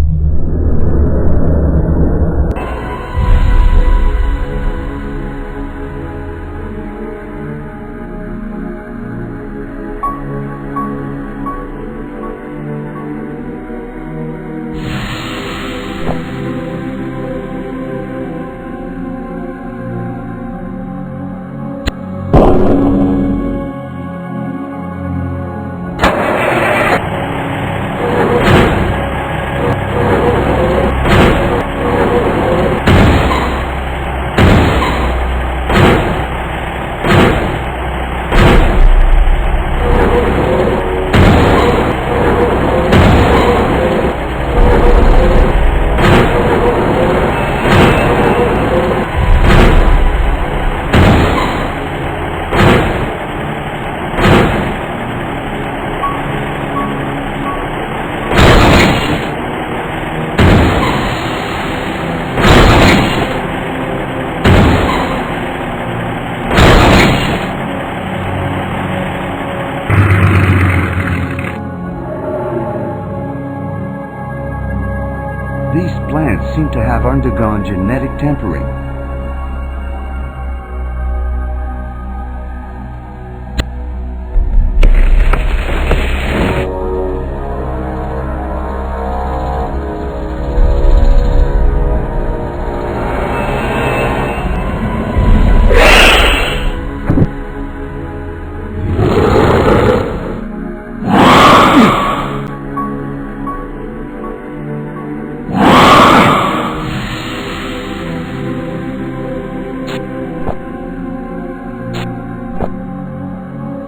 These plants seem to have undergone genetic tempering.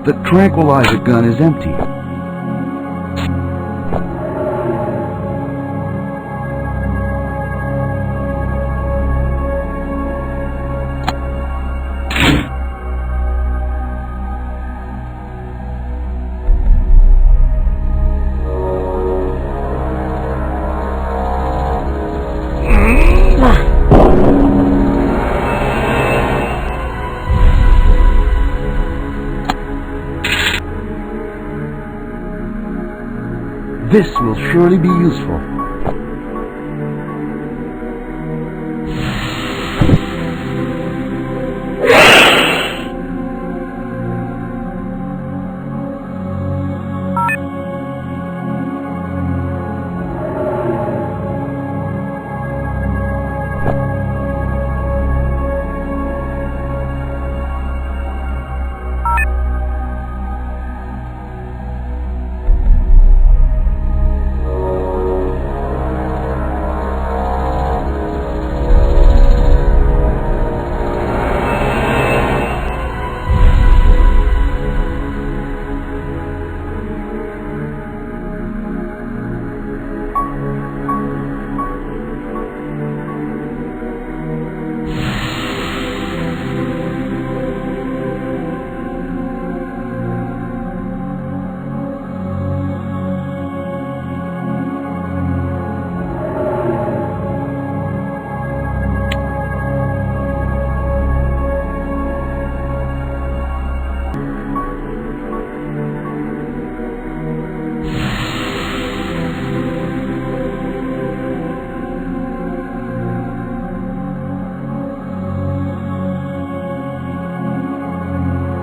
The tranquilizer gun is empty. This will surely be useful.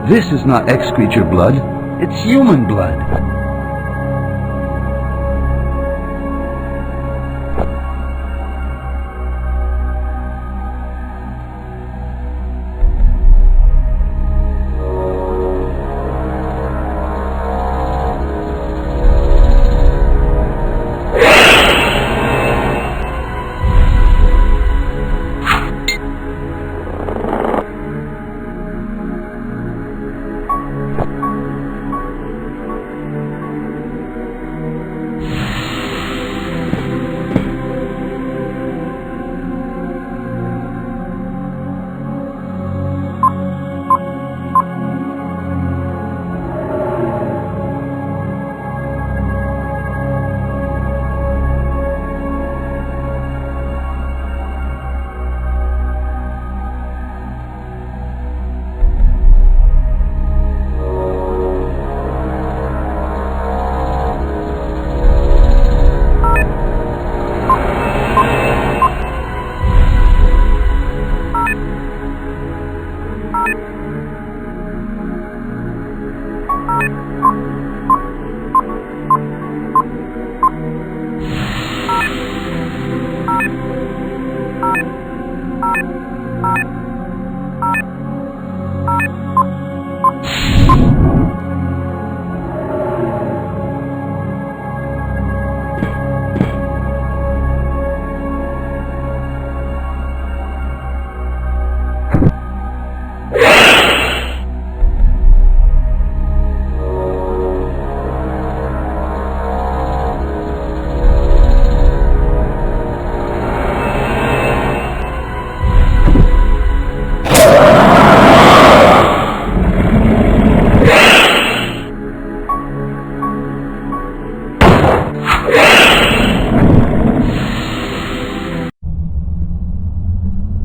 This is not X-creature blood. It's human blood.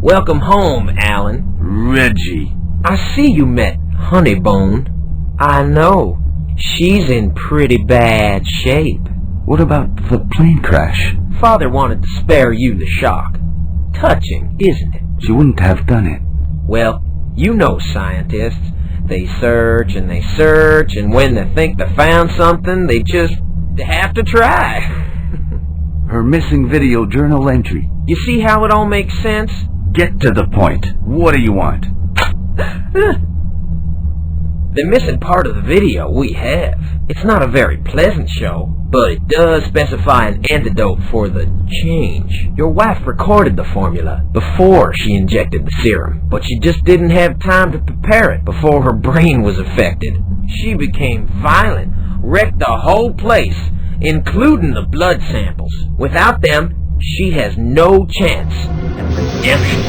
Welcome home, Alan. Reggie. I see you met Honeybone. I know. She's in pretty bad shape. What about the plane crash? Father wanted to spare you the shock. Touching, isn't it? She wouldn't have done it. Well, you know scientists. They search, and when they think they found something, they just have to try. Her missing video journal entry. You see how it all makes sense? Get to the point. What do you want? The missing part of the video we have. It's not a very pleasant show, but it does specify an antidote for the change. Your wife recorded the formula before she injected the serum, but she just didn't have time to prepare it before her brain was affected. She became violent, wrecked the whole place, including the blood samples. Without them, she has no chance at redemption.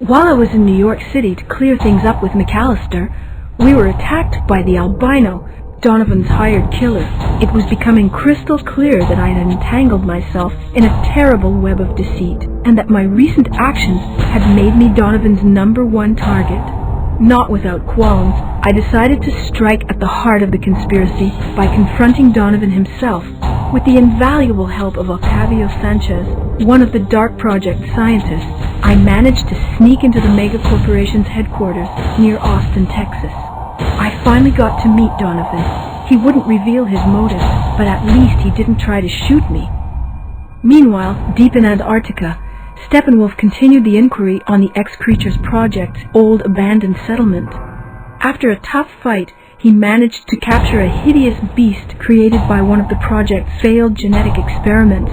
While I was in New York City to clear things up with McAllister, we were attacked by the albino, Donovan's hired killer. It was becoming crystal clear that I had entangled myself in a terrible web of deceit, and that my recent actions had made me Donovan's #1 target. Not without qualms, I decided to strike at the heart of the conspiracy by confronting Donovan himself. With the invaluable help of Octavio Sanchez, one of the Dark Project scientists, I managed to sneak into the Mega Corporation's headquarters near Austin, Texas. I finally got to meet Donovan. He wouldn't reveal his motives, but at least he didn't try to shoot me. Meanwhile, deep in Antarctica, Steppenwolf continued the inquiry on the X-Creatures Project's old abandoned settlement. After a tough fight, he managed to capture a hideous beast created by one of the project's failed genetic experiments.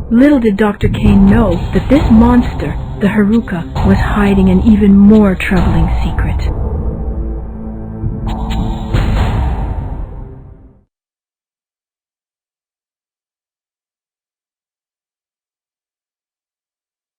Little did Dr. Kane know that this monster, the Haruka, was hiding an even more troubling secret.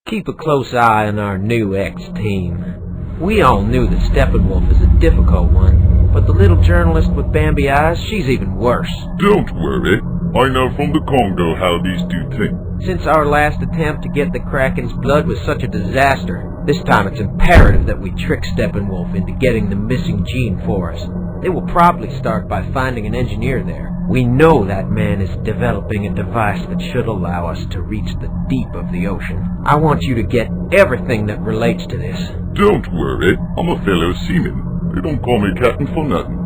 Keep a close eye on our new ex-team. We all knew that Steppenwolf is a difficult one, but the little journalist with Bambi eyes, she's even worse. Don't worry. I know from the Congo how these two think. Since our last attempt to get the Kraken's blood was such a disaster, this time it's imperative that we trick Steppenwolf into getting the missing gene for us. They will probably start by finding an engineer there. We know that man is developing a device that should allow us to reach the deep of the ocean. I want you to get everything that relates to this. Don't worry. I'm a fellow seaman. They don't call me captain for nothing.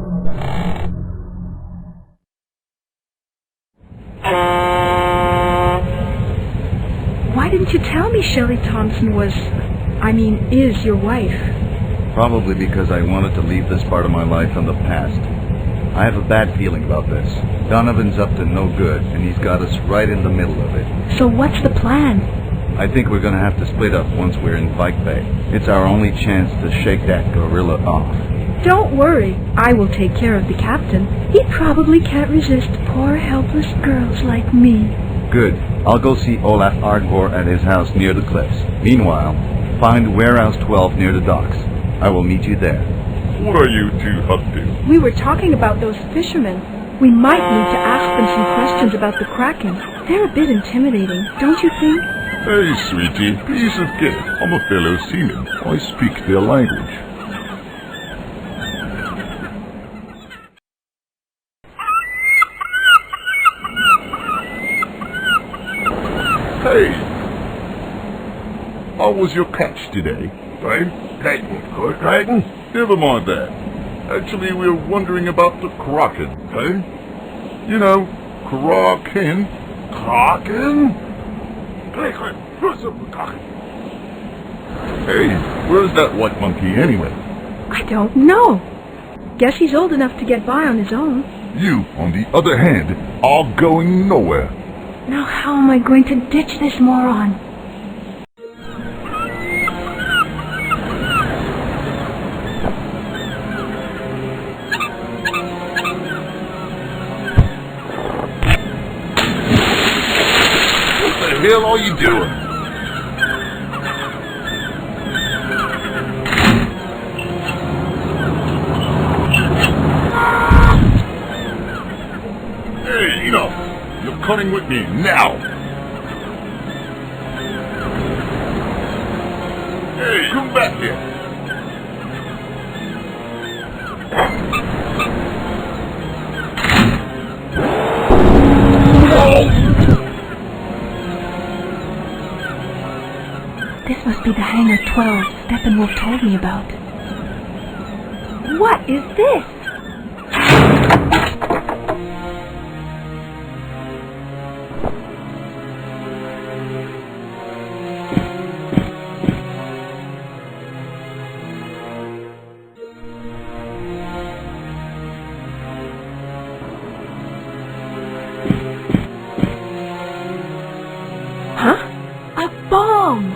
Why didn't you tell me Shelley Thompson is your wife? Probably because I wanted to leave this part of my life in the past. I have a bad feeling about this. Donovan's up to no good, and he's got us right in the middle of it. So what's the plan? I think we're gonna have to split up once we're in Vike Bay. It's our only chance to shake that gorilla off. Don't worry, I will take care of the captain. He probably can't resist poor helpless girls like me. Good. I'll go see Olaf Ardvor at his house near the cliffs. Meanwhile, find Warehouse 12 near the docks. I will meet you there. What are you two up to? We were talking about those fishermen. We might need to ask them some questions about the Kraken. They're a bit intimidating, don't you think? Hey, sweetie, piece of cake. I'm a fellow seaman. I speak their language. Hey! How was your catch today? Fine. Kraken? Never mind that. Actually, we're wondering about the Kraken, hey? You know, Kraken. Kraken? Hey, where's that white monkey anyway? I don't know. Guess he's old enough to get by on his own. You, on the other hand, are going nowhere. Now how am I going to ditch this moron? What the hell are you doing? Hey, enough! You're cutting with me now! Hey, come back here! This must be the Hangar 12 Steppenwolf told me about. What is this? Huh? A bomb!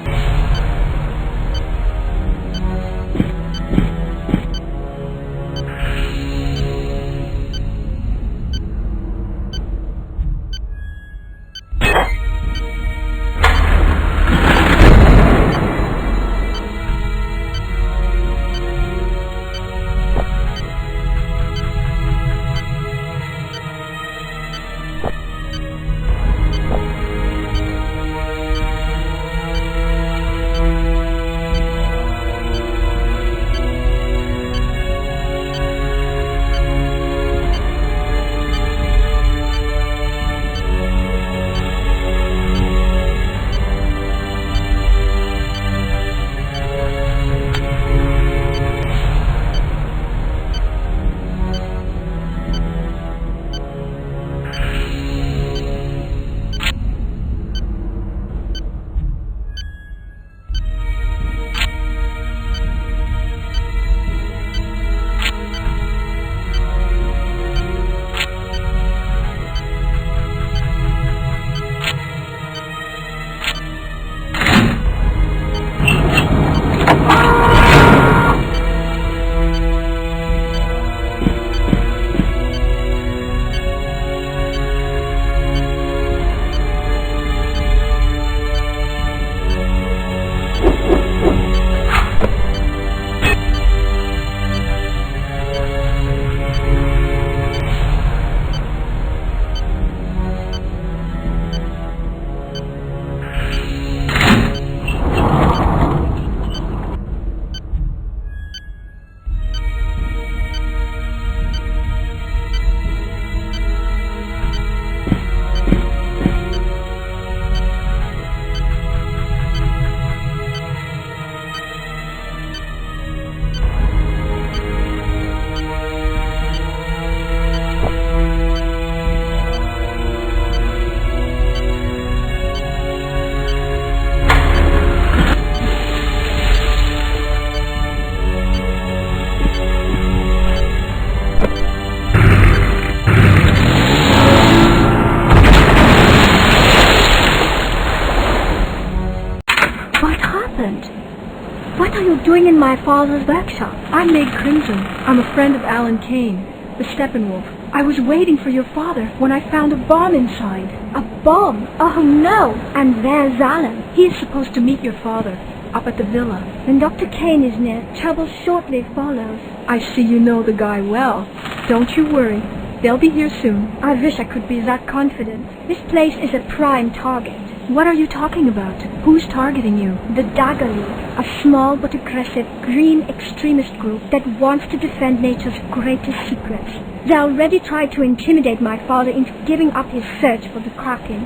are you doing in my father's workshop? I'm Meg Crimson. I'm a friend of Alan Kane, the Steppenwolf. I was waiting for your father when I found a bomb inside. A bomb? Oh no! And there's Alan. He is supposed to meet your father up at the villa. When Dr. Kane is near, trouble shortly follows. I see you know the guy well. Don't you worry. They'll be here soon. I wish I could be that confident. This place is a prime target. What are you talking about? Who's targeting you? The Dagger League, a small but aggressive green extremist group that wants to defend nature's greatest secrets. They already tried to intimidate my father into giving up his search for the Kraken.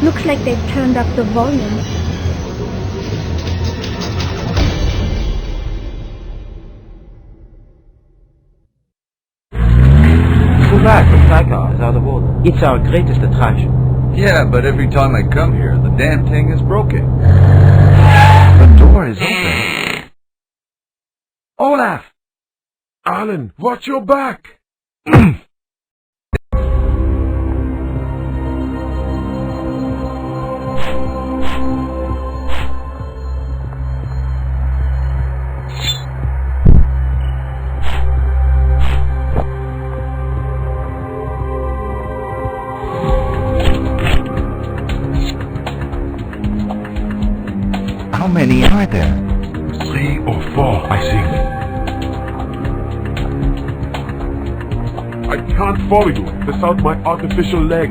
Looks like they've turned up the volume. Too bad the placard is out of order. It's our greatest attraction. Yeah, but every time I come here, the damn thing is broken. The door is open. Olaf! Alan, watch your back! How many are there? 3 or 4, I think. I can't follow you without my artificial leg.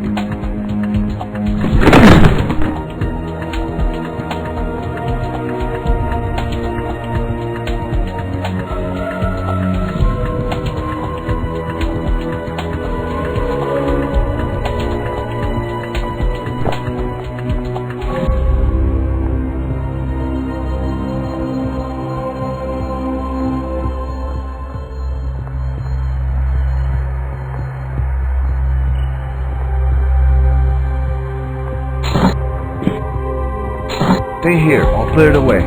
Stay here, I'll clear it away.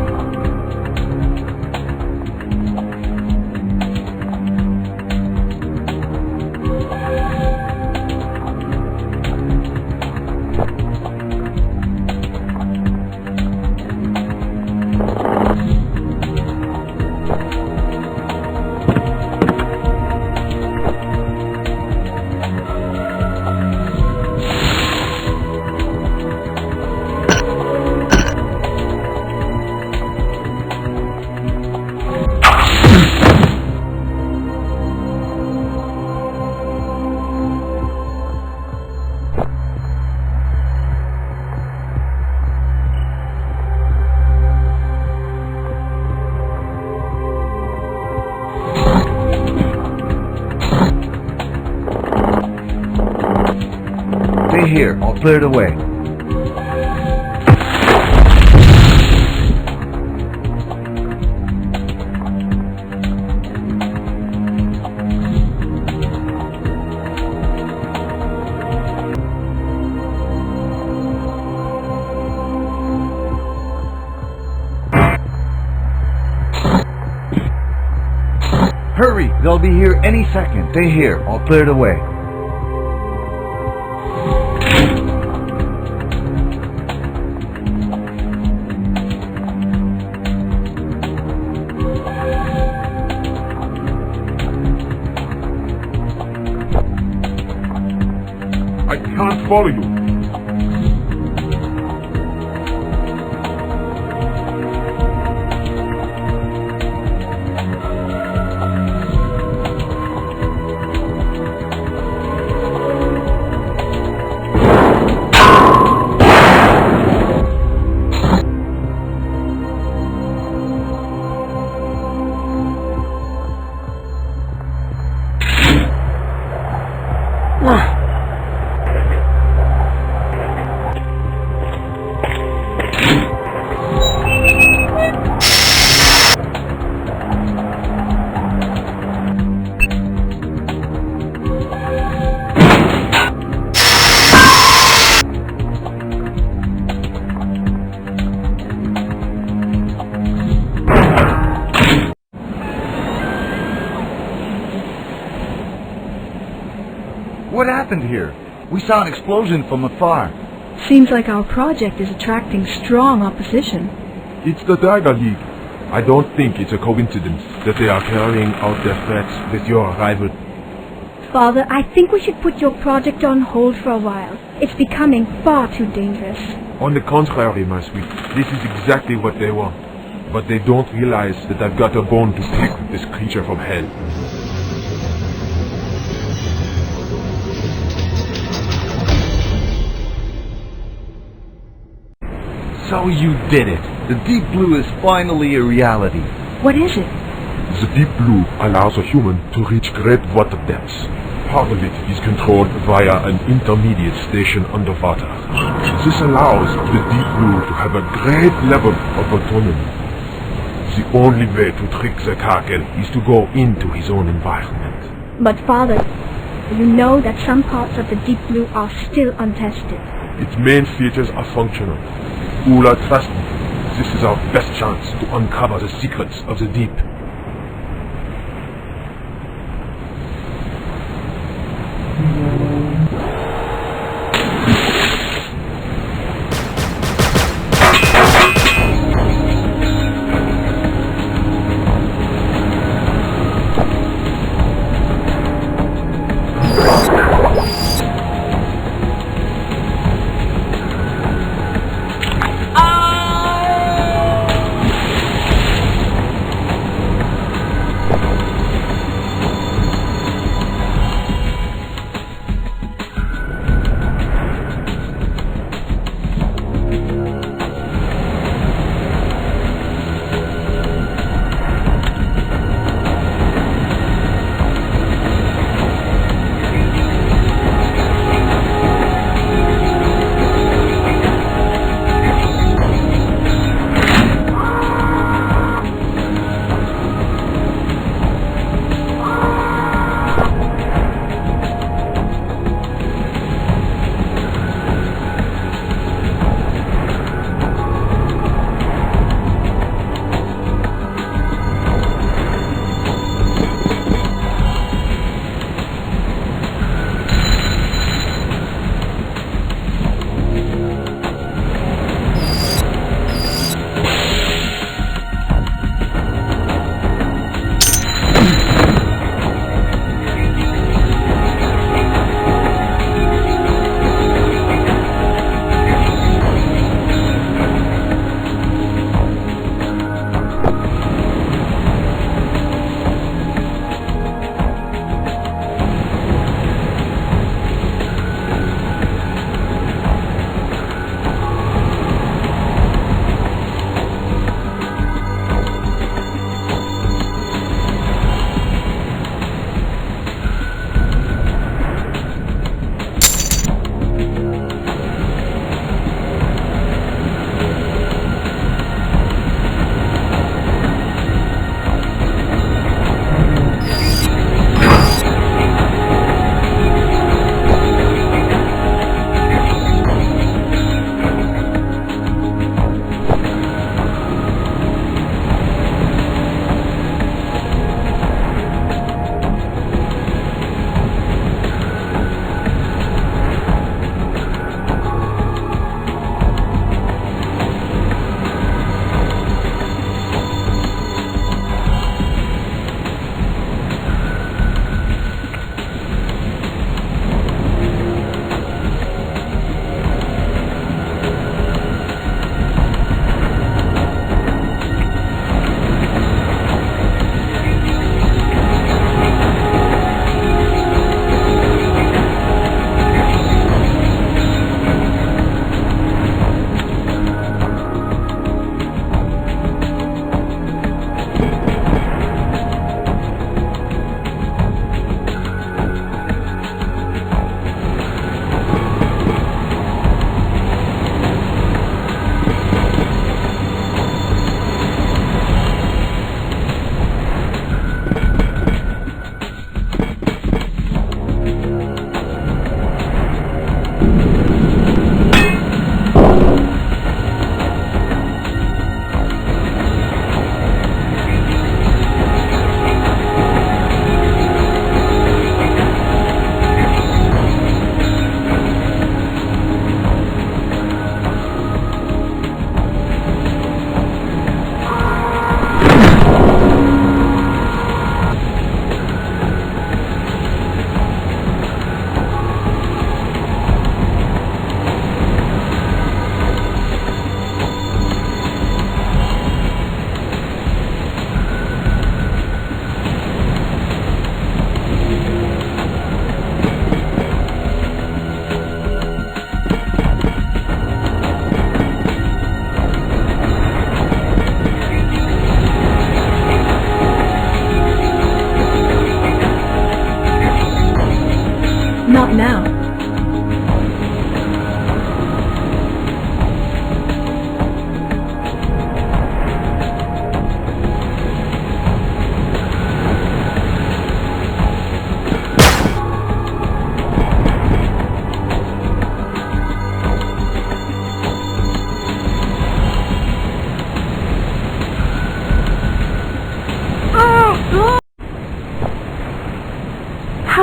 Stay here, I'll clear it away. Hurry, they'll be here any second. Stay here, I'll clear it away. I can't follow you. What happened here? We saw an explosion from afar. Seems like our project is attracting strong opposition. It's the Dagger League. I don't think it's a coincidence that they are carrying out their threats with your arrival. Father, I think we should put your project on hold for a while. It's becoming far too dangerous. On the contrary, my sweet, this is exactly what they want. But they don't realize that I've got a bone to pick with this creature from hell. So you did it. The deep blue is finally a reality. What is it? The deep blue allows a human to reach great water depths. Part of it is controlled via an intermediate station underwater. This allows the deep blue to have a great level of autonomy. The only way to trick the Kakel is to go into his own environment. But Father, you know that some parts of the deep blue are still untested. Its main features are functional. Ula, trust me, this is our best chance to uncover the secrets of the deep.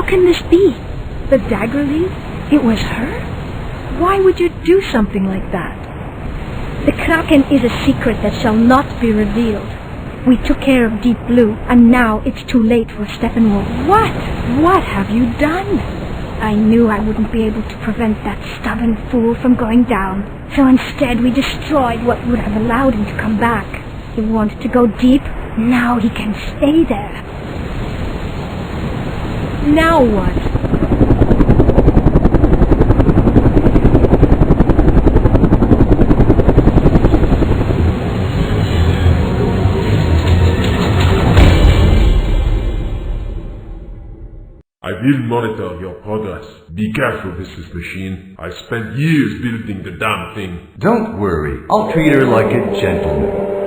can this be? The dagger leaf? It was her? Why would you do something like that? The Kraken is a secret that shall not be revealed. We took care of Deep Blue, and now it's too late for Steppenwolf. What? What have you done? I knew I wouldn't be able to prevent that stubborn fool from going down. So instead we destroyed what would have allowed him to come back. He wanted to go deep. Now he can stay there. Now what? I will monitor your progress. Be careful with this machine. I spent years building the damn thing. Don't worry, I'll treat her like a gentleman.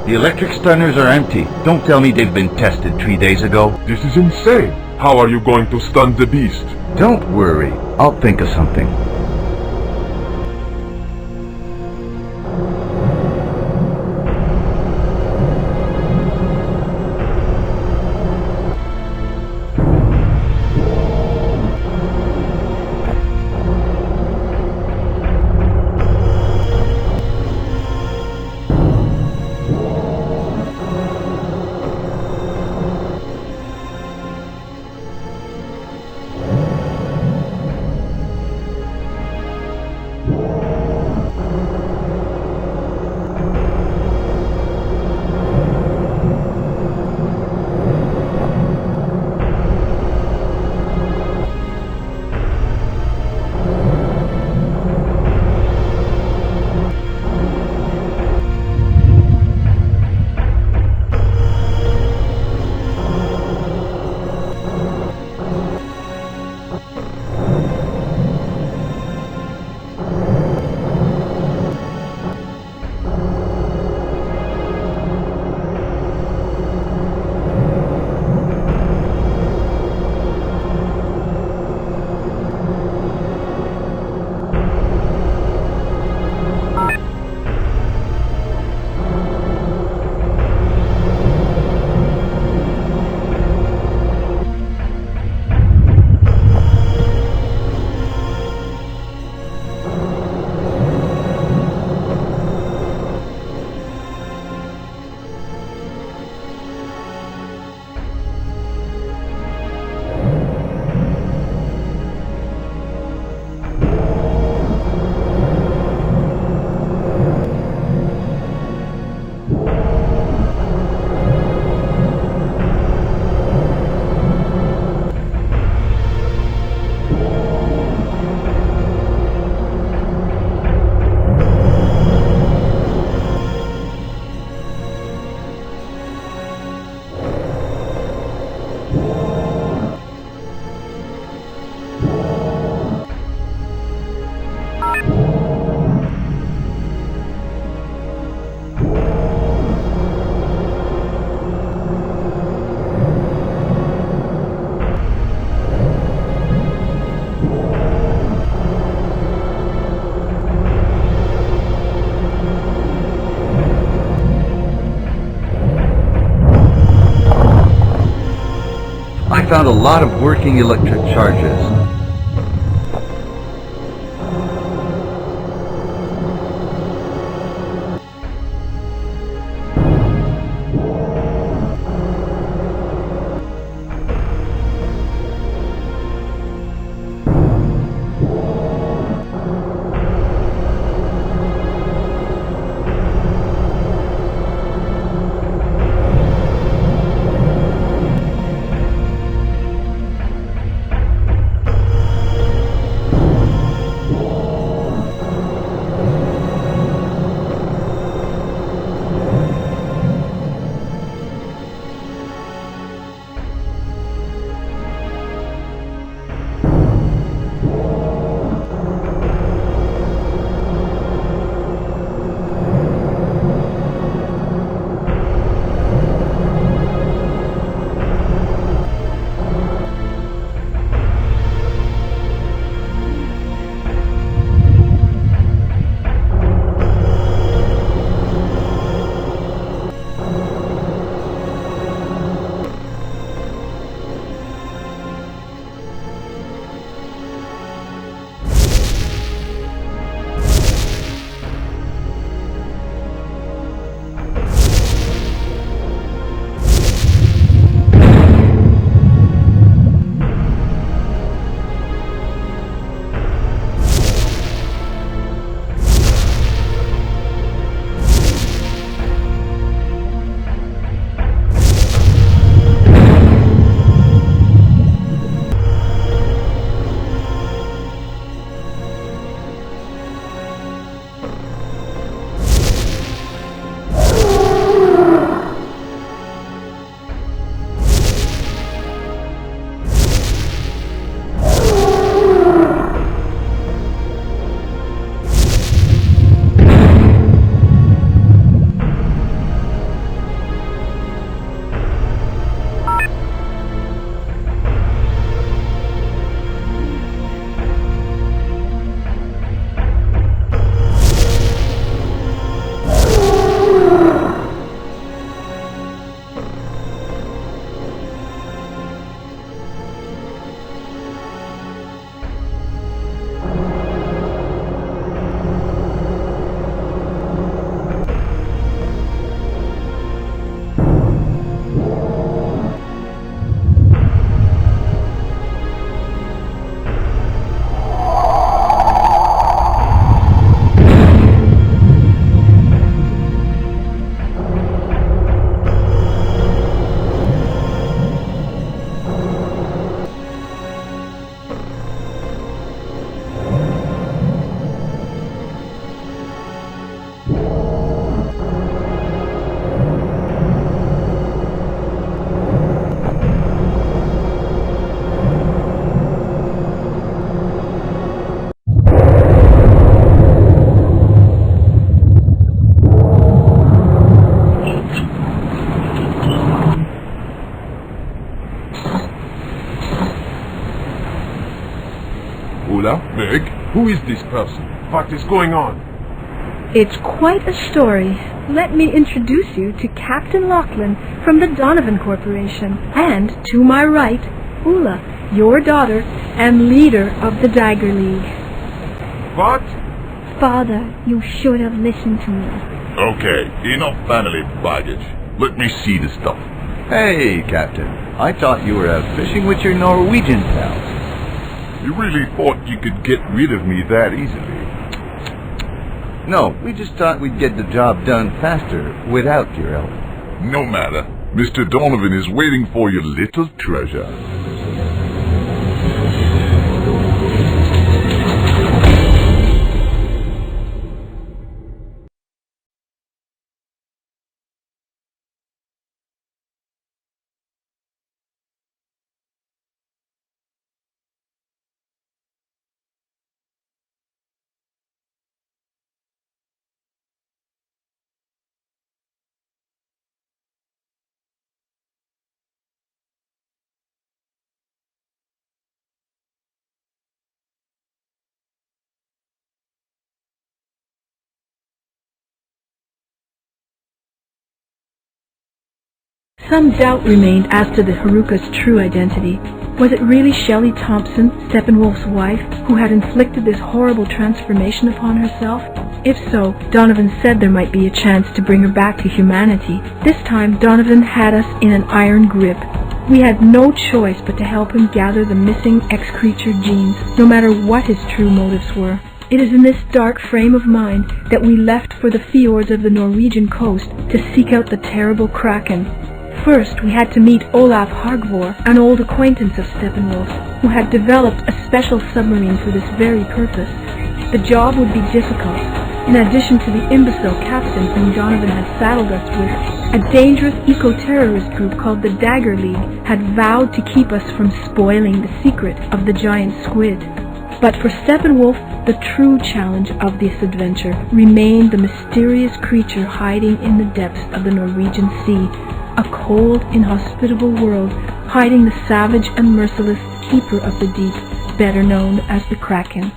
The electric stunners are empty. Don't tell me they've been tested 3 days ago. This is insane. How are you going to stun the beast? Don't worry. I'll think of something. I found a lot of working electric charges. Hello? Meg? Who is this person? What is going on? It's quite a story. Let me introduce you to Captain Lachlan from the Donovan Corporation, and to my right, Ula, your daughter and leader of the Dagger League. What? Father, you should have listened to me. Okay, enough family baggage. Let me see the stuff. Hey, Captain. I thought you were out fishing with your Norwegian pals. You really thought you could get rid of me that easily? No, we just thought we'd get the job done faster without your help. No matter. Mr. Donovan is waiting for your little treasure. Some doubt remained as to the Haruka's true identity. Was it really Shelley Thompson, Steppenwolf's wife, who had inflicted this horrible transformation upon herself? If so, Donovan said there might be a chance to bring her back to humanity. This time, Donovan had us in an iron grip. We had no choice but to help him gather the missing X-Creature genes, no matter what his true motives were. It is in this dark frame of mind that we left for the fjords of the Norwegian coast to seek out the terrible Kraken. First, we had to meet Olaf Hargvor, an old acquaintance of Steppenwolf, who had developed a special submarine for this very purpose. The job would be difficult. In addition to the imbecile captain whom Donovan had saddled us with, a dangerous eco-terrorist group called the Dagger League had vowed to keep us from spoiling the secret of the giant squid. But for Steppenwolf, the true challenge of this adventure remained the mysterious creature hiding in the depths of the Norwegian Sea, a cold, inhospitable world hiding the savage and merciless keeper of the deep, better known as the Kraken.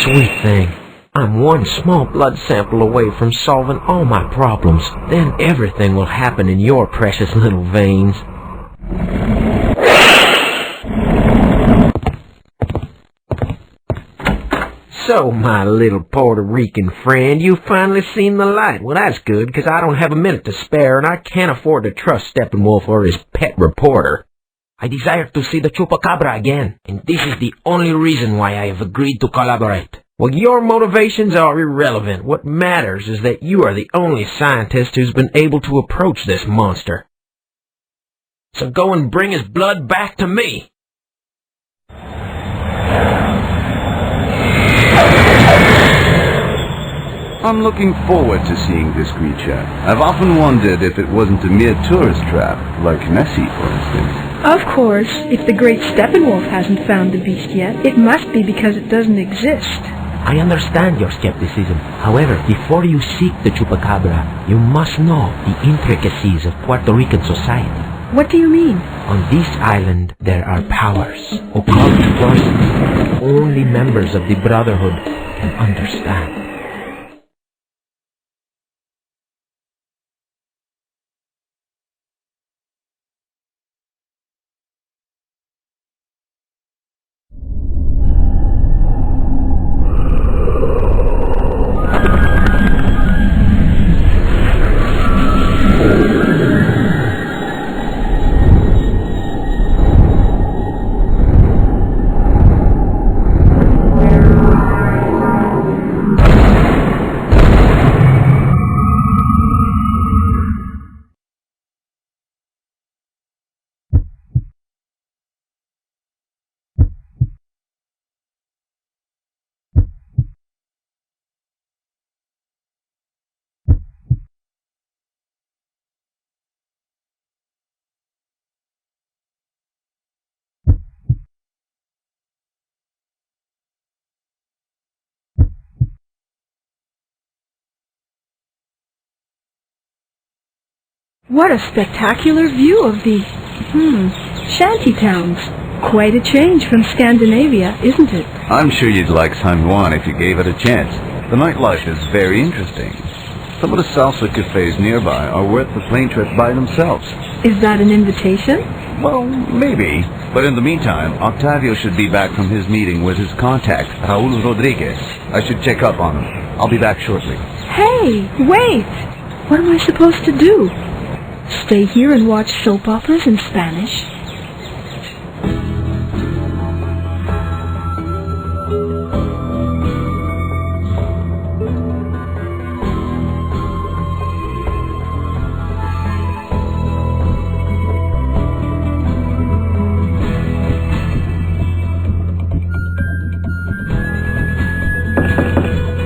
Sweet thing. I'm one small blood sample away from solving all my problems. Then everything will happen in your precious little veins. So, my little Puerto Rican friend, you've finally seen the light. Well, that's good, because I don't have a minute to spare, and I can't afford to trust Steppenwolf or his pet reporter. I desire to see the Chupacabra again, and this is the only reason why I have agreed to collaborate. Well, your motivations are irrelevant. What matters is that you are the only scientist who's been able to approach this monster. So go and bring his blood back to me. I'm looking forward to seeing this creature. I've often wondered if it wasn't a mere tourist trap, like Nessie, for instance. Of course, if the great Steppenwolf hasn't found the beast yet, it must be because it doesn't exist. I understand your skepticism. However, before you seek the Chupacabra, you must know the intricacies of Puerto Rican society. What do you mean? On this island, there are powers, occult forces that only members of the Brotherhood can understand. What a spectacular view of the, shanty towns. Quite a change from Scandinavia, isn't it? I'm sure you'd like San Juan if you gave it a chance. The nightlife is very interesting. Some of the salsa cafes nearby are worth the plane trip by themselves. Is that an invitation? Well, maybe. But in the meantime, Octavio should be back from his meeting with his contact, Raul Rodriguez. I should check up on him. I'll be back shortly. Hey, wait! What am I supposed to do? Stay here and watch soap operas in Spanish?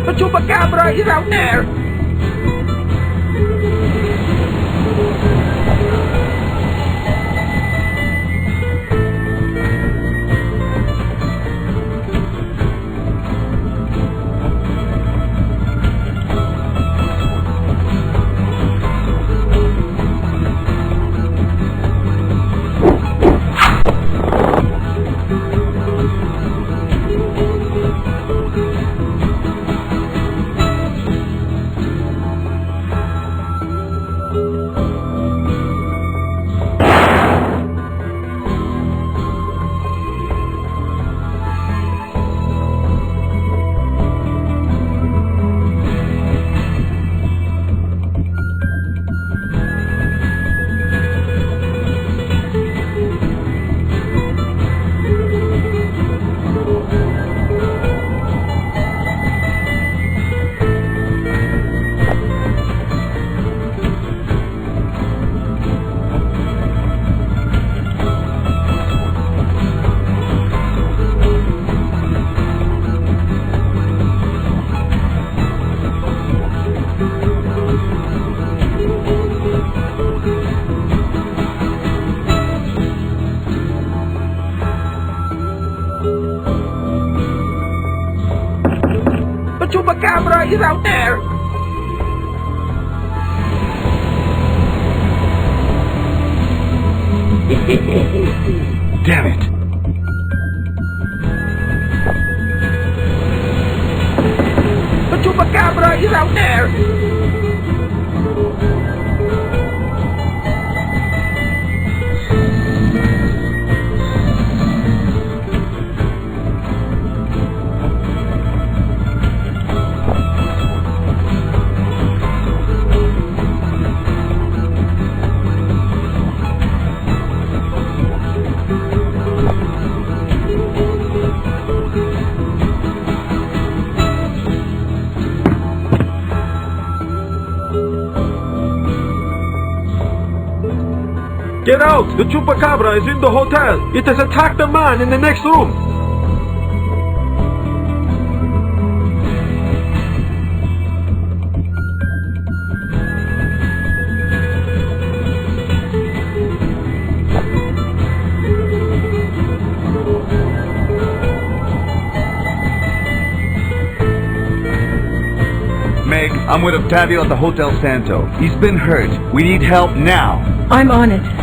The Chupacabra is out there! The Chupacabra is out there! Damn it! The Chupacabra is out there! Get out! The Chupacabra is in the hotel! It has attacked the man in the next room! Meg, I'm with Octavio at the Hotel Santo. He's been hurt. We need help now. I'm on it.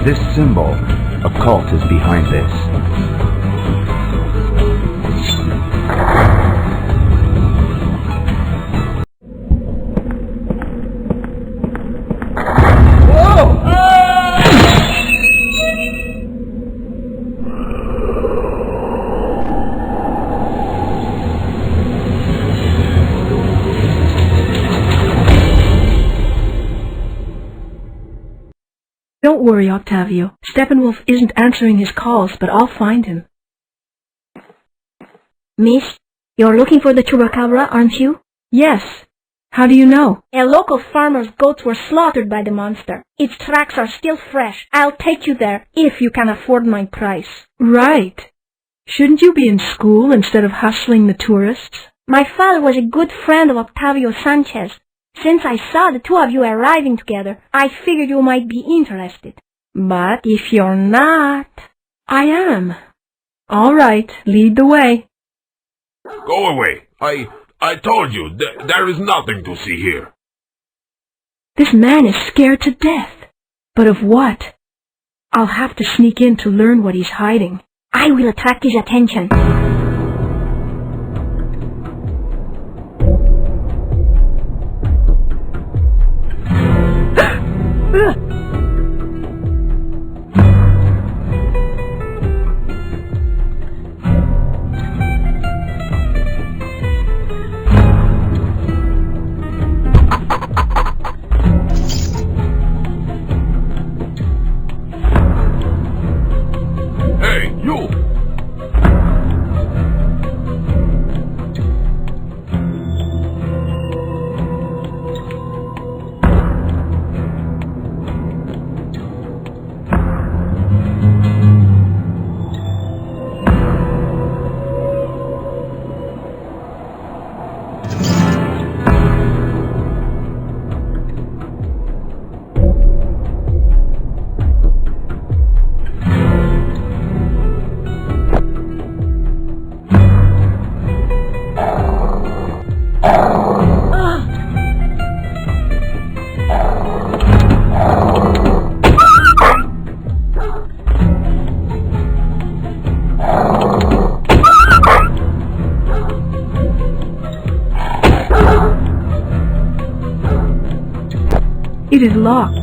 This symbol, a cult is behind this. Don't worry, Octavio. Steppenwolf isn't answering his calls, but I'll find him. Miss, you're looking for the Chupacabra, aren't you? Yes. How do you know? A local farmer's goats were slaughtered by the monster. Its tracks are still fresh. I'll take you there, if you can afford my price. Right. Shouldn't you be in school instead of hustling the tourists? My father was a good friend of Octavio Sanchez. Since I saw the two of you arriving together, I figured you might be interested. But if you're not, I am. All right, lead the way. Go away. I told you, there is nothing to see here. This man is scared to death. But of what? I'll have to sneak in to learn what he's hiding. I will attract his attention. Hey, you! It is locked.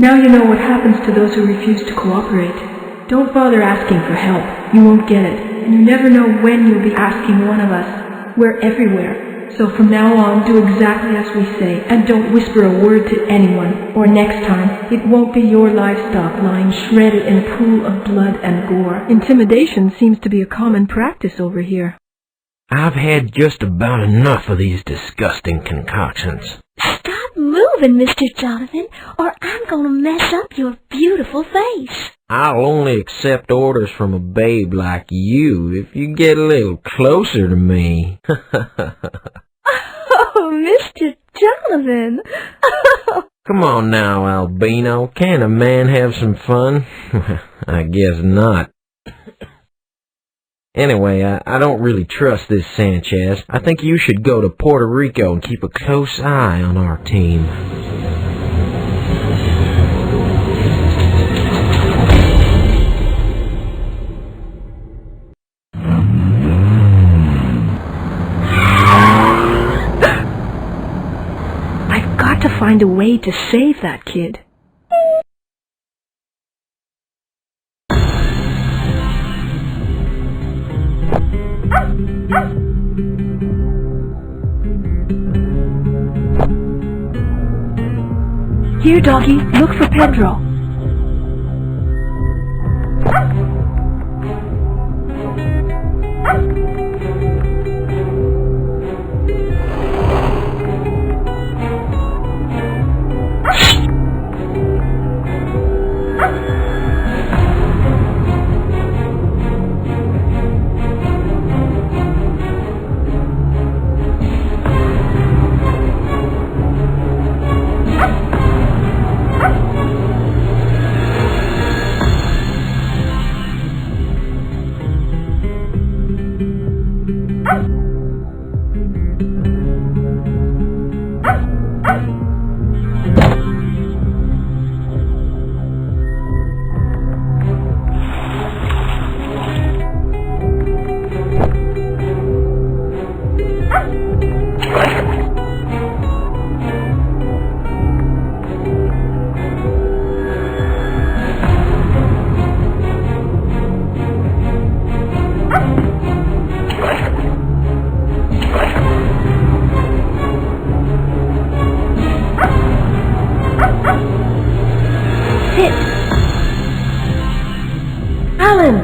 Now you know what happens to those who refuse to cooperate. Don't bother asking for help. You won't get it. And you never know when you'll be asking one of us. We're everywhere. So from now on, do exactly as we say, and don't whisper a word to anyone. Or next time, it won't be your livestock lying shredded in a pool of blood and gore. Intimidation seems to be a common practice over here. I've had just about enough of these disgusting concoctions. Stop moving, Mr. Jonathan, or I'm going to mess up your beautiful face. I'll only accept orders from a babe like you if you get a little closer to me. Oh, Mr. Jonathan. Come on now, Albino. Can't a man have some fun? I guess not. Anyway, I don't really trust this Sanchez. I think you should go to Puerto Rico and keep a close eye on our team. I've got to find a way to save that kid. Here, doggy, look for Pedro.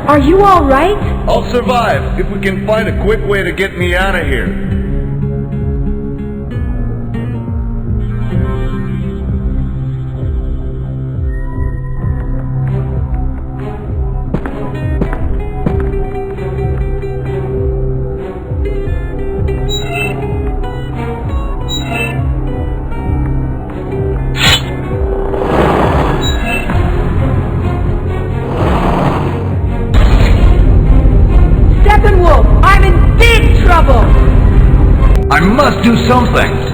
Are you all right? I'll survive if we can find a quick way to get me out of here. Steppenwolf, I'm in big trouble! I must do something!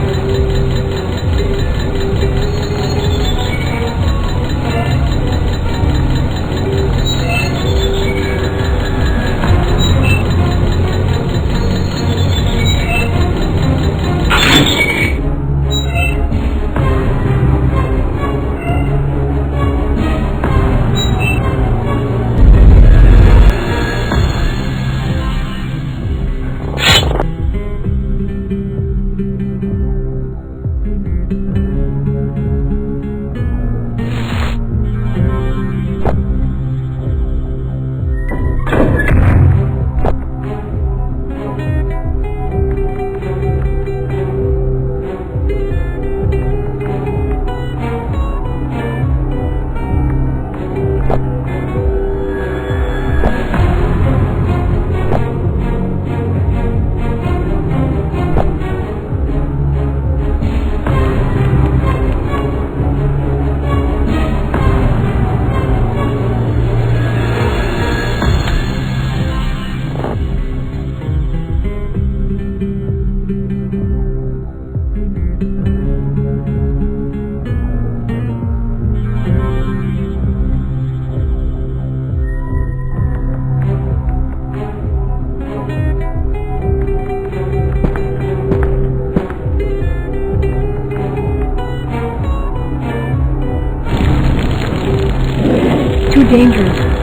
too dangerous.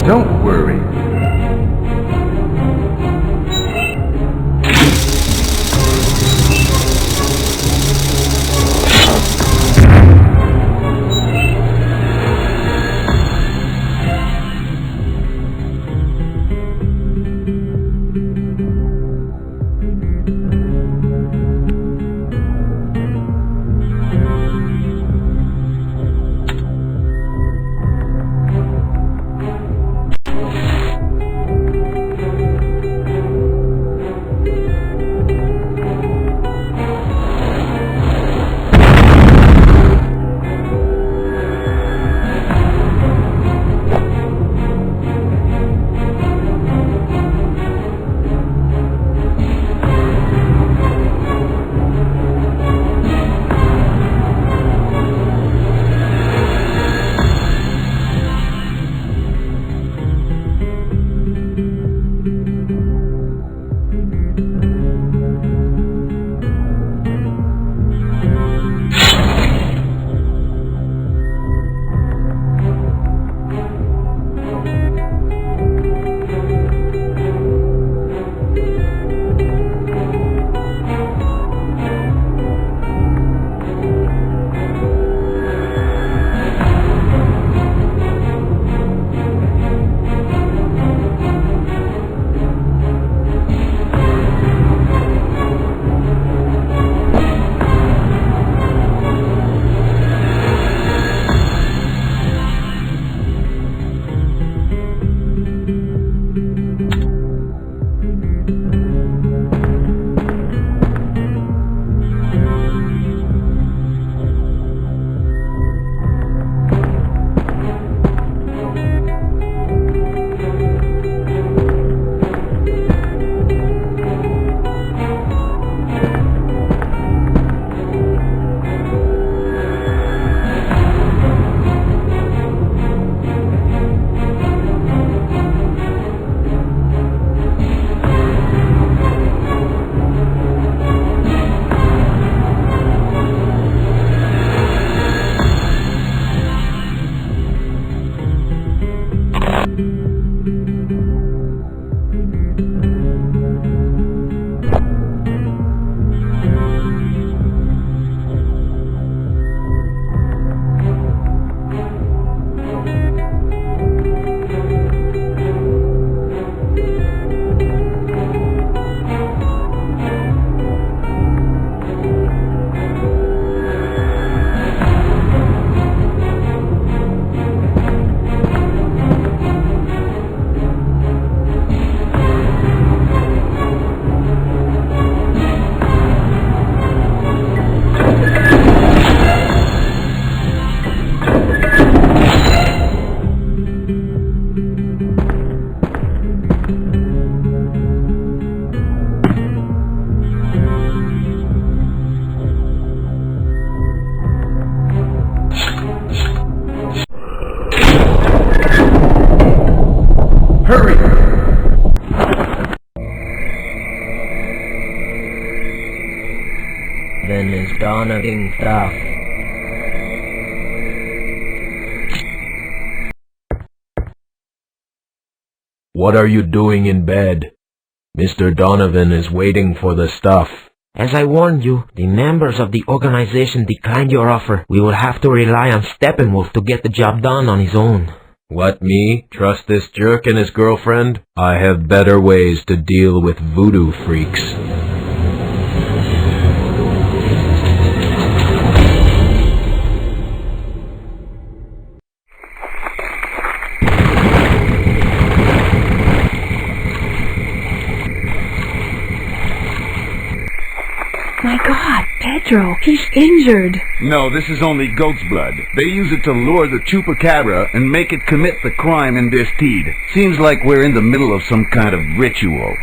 Don't worry. Hurry! Then there's Donovan stuff. What are you doing in bed? Mr. Donovan is waiting for the stuff. As I warned you, the members of the organization declined your offer. We will have to rely on Steppenwolf to get the job done on his own. What, me? Trust this jerk and his girlfriend? I have better ways to deal with voodoo freaks. My God, Pedro! Maestro, he's injured. No, this is only goat's blood. They use it to lure the Chupacabra and make it commit the crime in this deed. Seems like we're in the middle of some kind of ritual.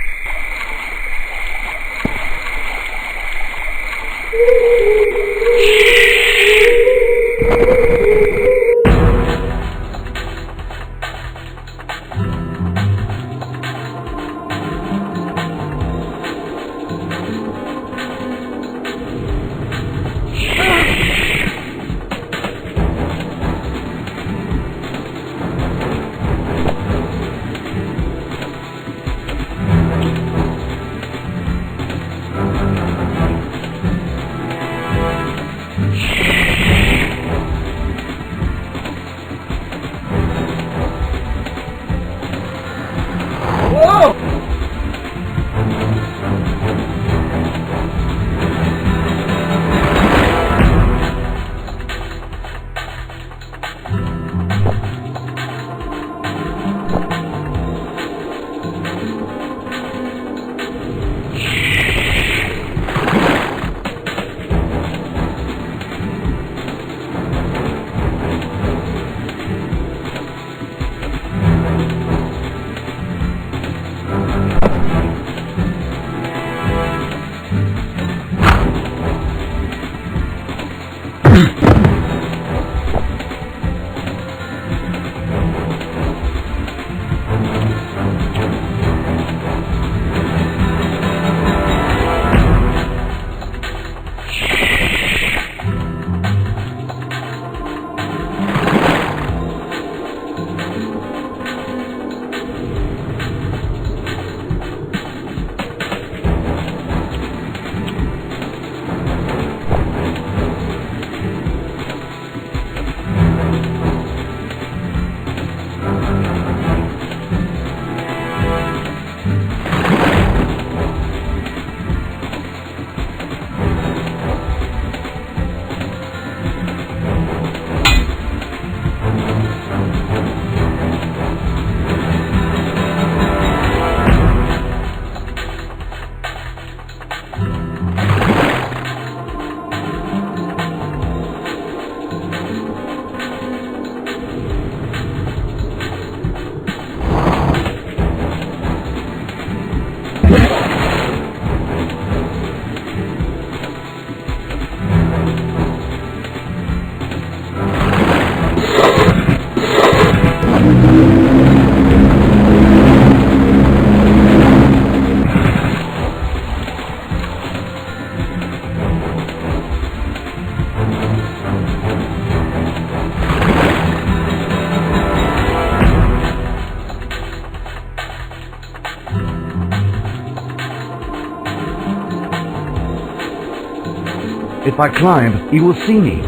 If I climb, he will see me.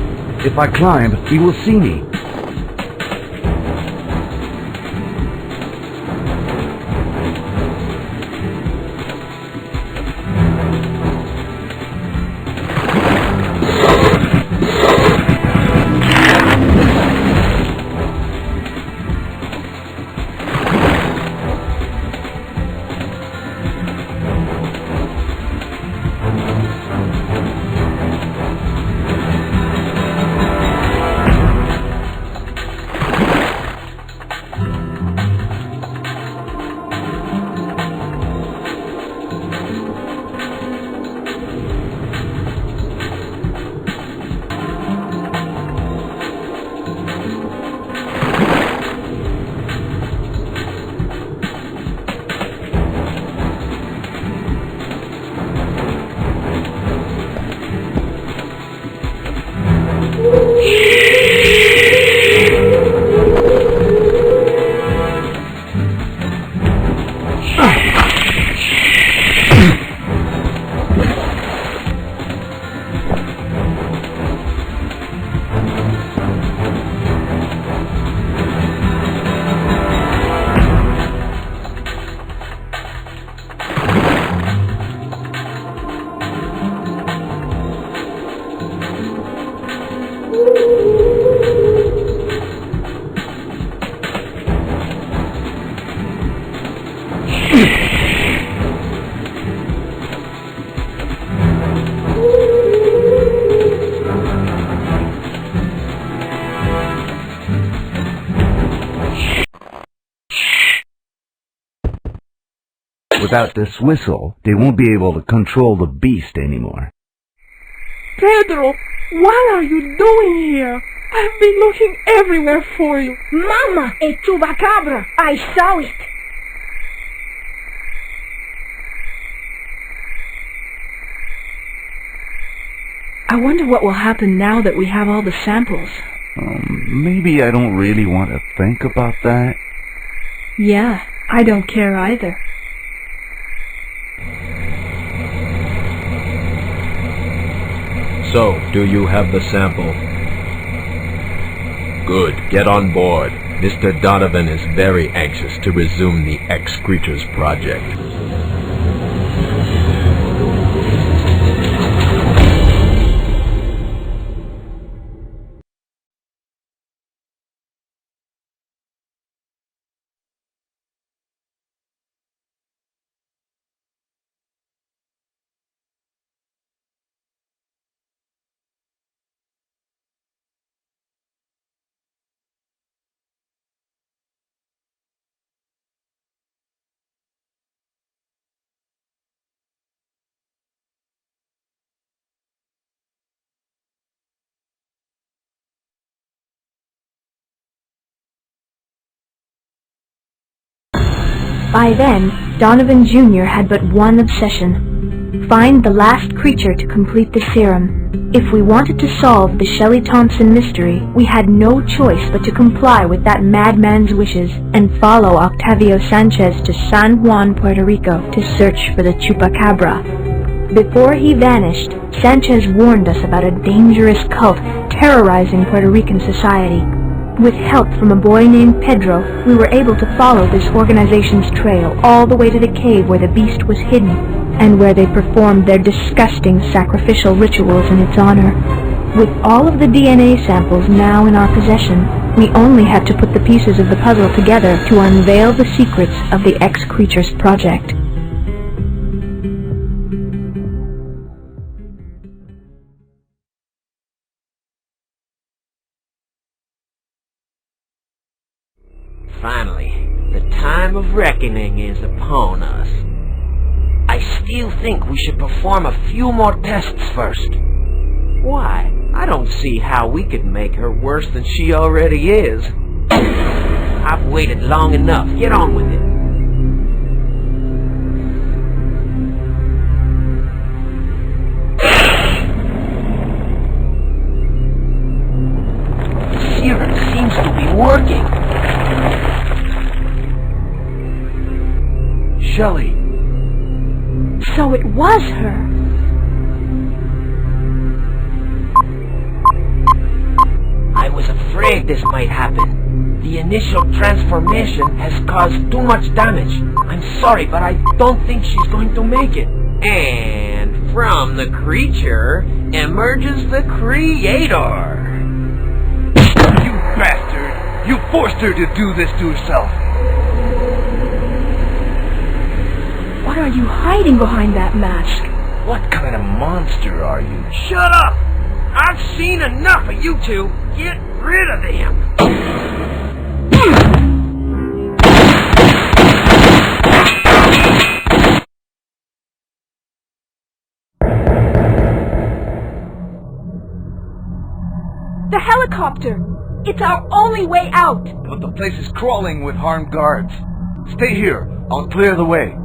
If I climb, he will see me. without this whistle, they won't be able to control the beast anymore. Pedro, what are you doing here? I've been looking everywhere for you. Mama, a Chupacabra. I saw it. I wonder what will happen now that we have all the samples. Maybe I don't really want to think about that. Yeah, I don't care either. So, do you have the sample? Good. Get on board. Mr. Donovan is very anxious to resume the X-Creatures project. By then, Donovan Jr. had but one obsession: find the last creature to complete the serum. If we wanted to solve the Shelley Thompson mystery, we had no choice but to comply with that madman's wishes and follow Octavio Sanchez to San Juan, Puerto Rico to search for the Chupacabra. Before he vanished, Sanchez warned us about a dangerous cult terrorizing Puerto Rican society. With help from a boy named Pedro, we were able to follow this organization's trail all the way to the cave where the beast was hidden, and where they performed their disgusting sacrificial rituals in its honor. With all of the DNA samples now in our possession, we only had to put the pieces of the puzzle together to unveil the secrets of the X-Creatures project. Finally, the time of reckoning is upon us. I still think we should perform a few more tests first. Why? I don't see how we could make her worse than she already is. I've waited long enough. Get on with it. The serum seems to be working. Shelley. So it was her. I was afraid this might happen. The initial transformation has caused too much damage. I'm sorry, but I don't think she's going to make it. And from the creature emerges the creator. You bastard! You forced her to do this to herself. What are you hiding behind that mask? What kind of monster are you? Shut up! I've seen enough of you two. Get rid of them. The helicopter! It's our only way out! But the place is crawling with armed guards. Stay here. I'll clear the way.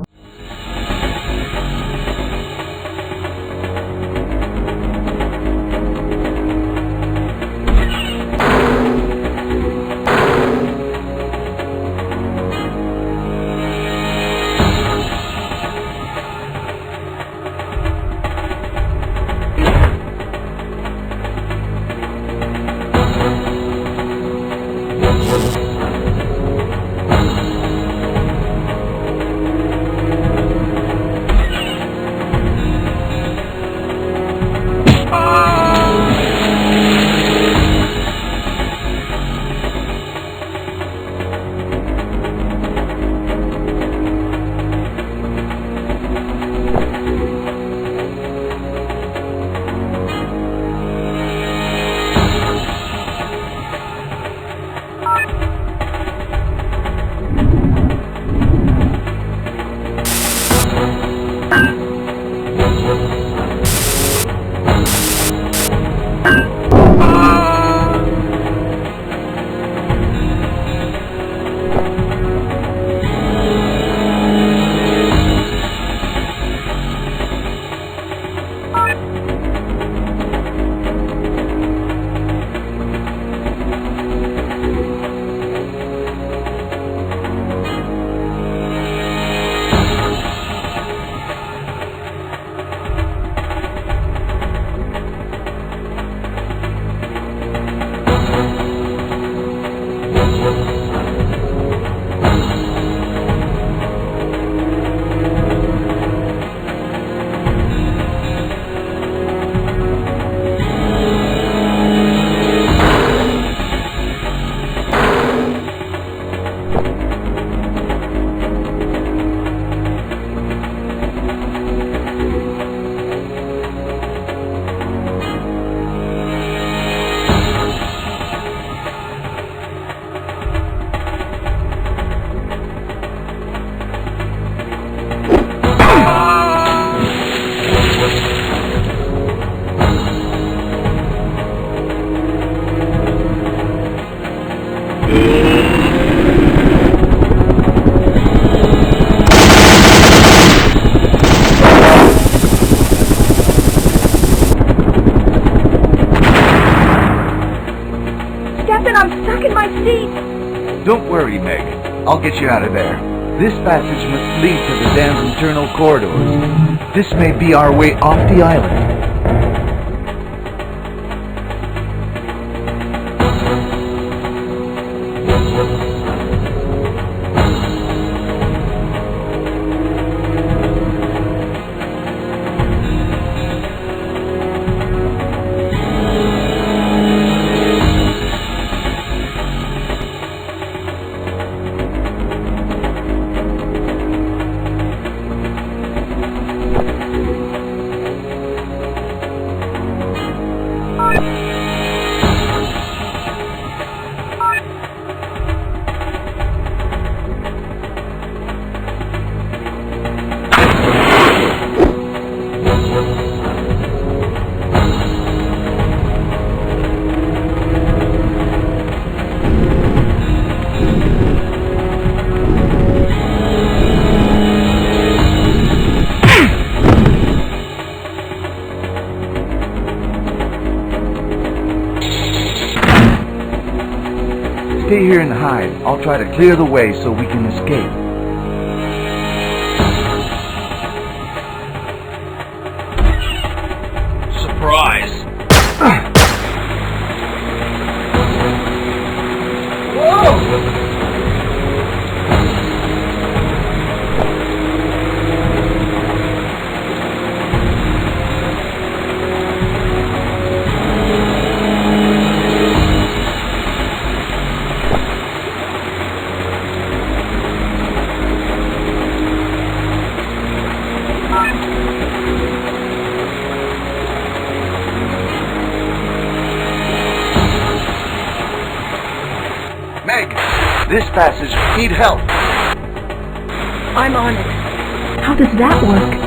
I'm stuck in my seat. Don't worry, Meg. I'll get you out of there. This passage must lead to the dam's internal corridors. This may be our way off the island. Stay here and hide. I'll try to clear the way so we can escape. Surprise! Whoa! Meg, this passage need help. I'm on it. How does that work?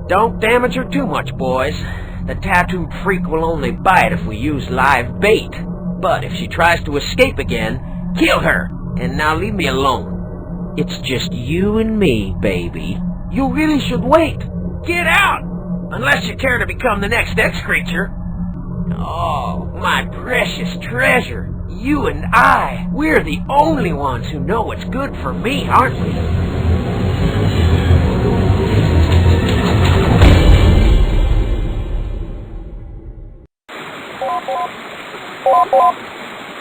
Don't damage her too much, boys. The tattooed freak will only bite if we use live bait. But if she tries to escape again, kill her. And now leave me alone. It's just you and me, baby. You really should wait. Get out! Unless you care to become the next X-creature. Oh, my precious treasure. You and I, we're the only ones who know what's good for me, aren't we?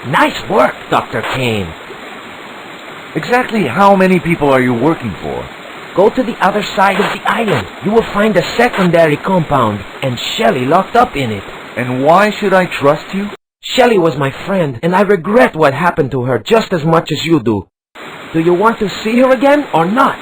Nice work, Dr. Kane. Exactly how many people are you working for? Go to the other side of the island. You will find a secondary compound, and Shelley locked up in it. And why should I trust you? Shelley was my friend, and I regret what happened to her just as much as you do. Do you want to see her again, or not?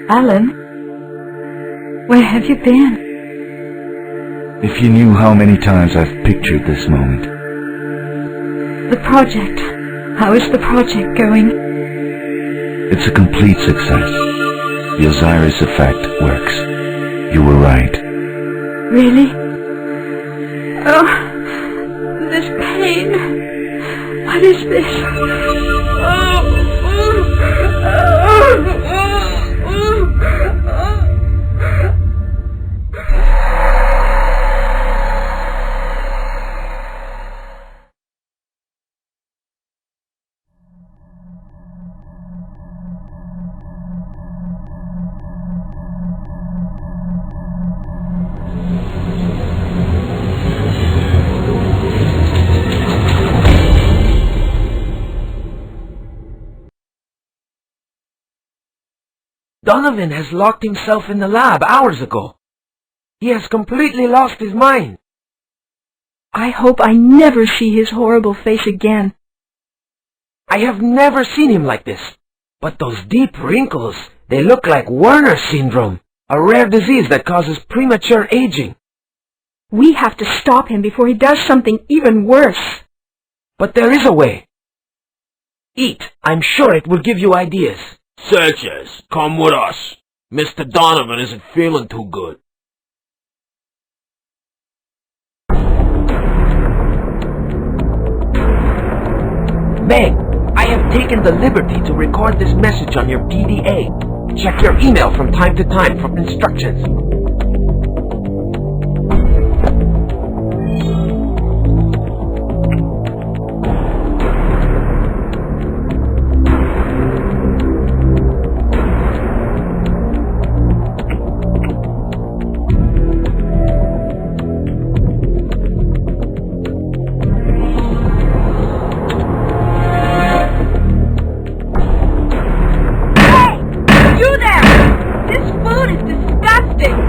Alan? Where have you been? If you knew how many times I've pictured this moment. The project. How is the project going? It's a complete success. The Osiris effect works. You were right. Really? Oh, this pain. What is this? Donovan has locked himself in the lab hours ago. He has completely lost his mind. I hope I never see his horrible face again. I have never seen him like this. But those deep wrinkles, they look like Werner syndrome, a rare disease that causes premature aging. We have to stop him before he does something even worse. But there is a way. Eat. I'm sure it will give you ideas. Sanchez, come with us. Mr. Donovan isn't feeling too good. Meg, I have taken the liberty to record this message on your PDA. Check your email from time to time for instructions. This food is disgusting!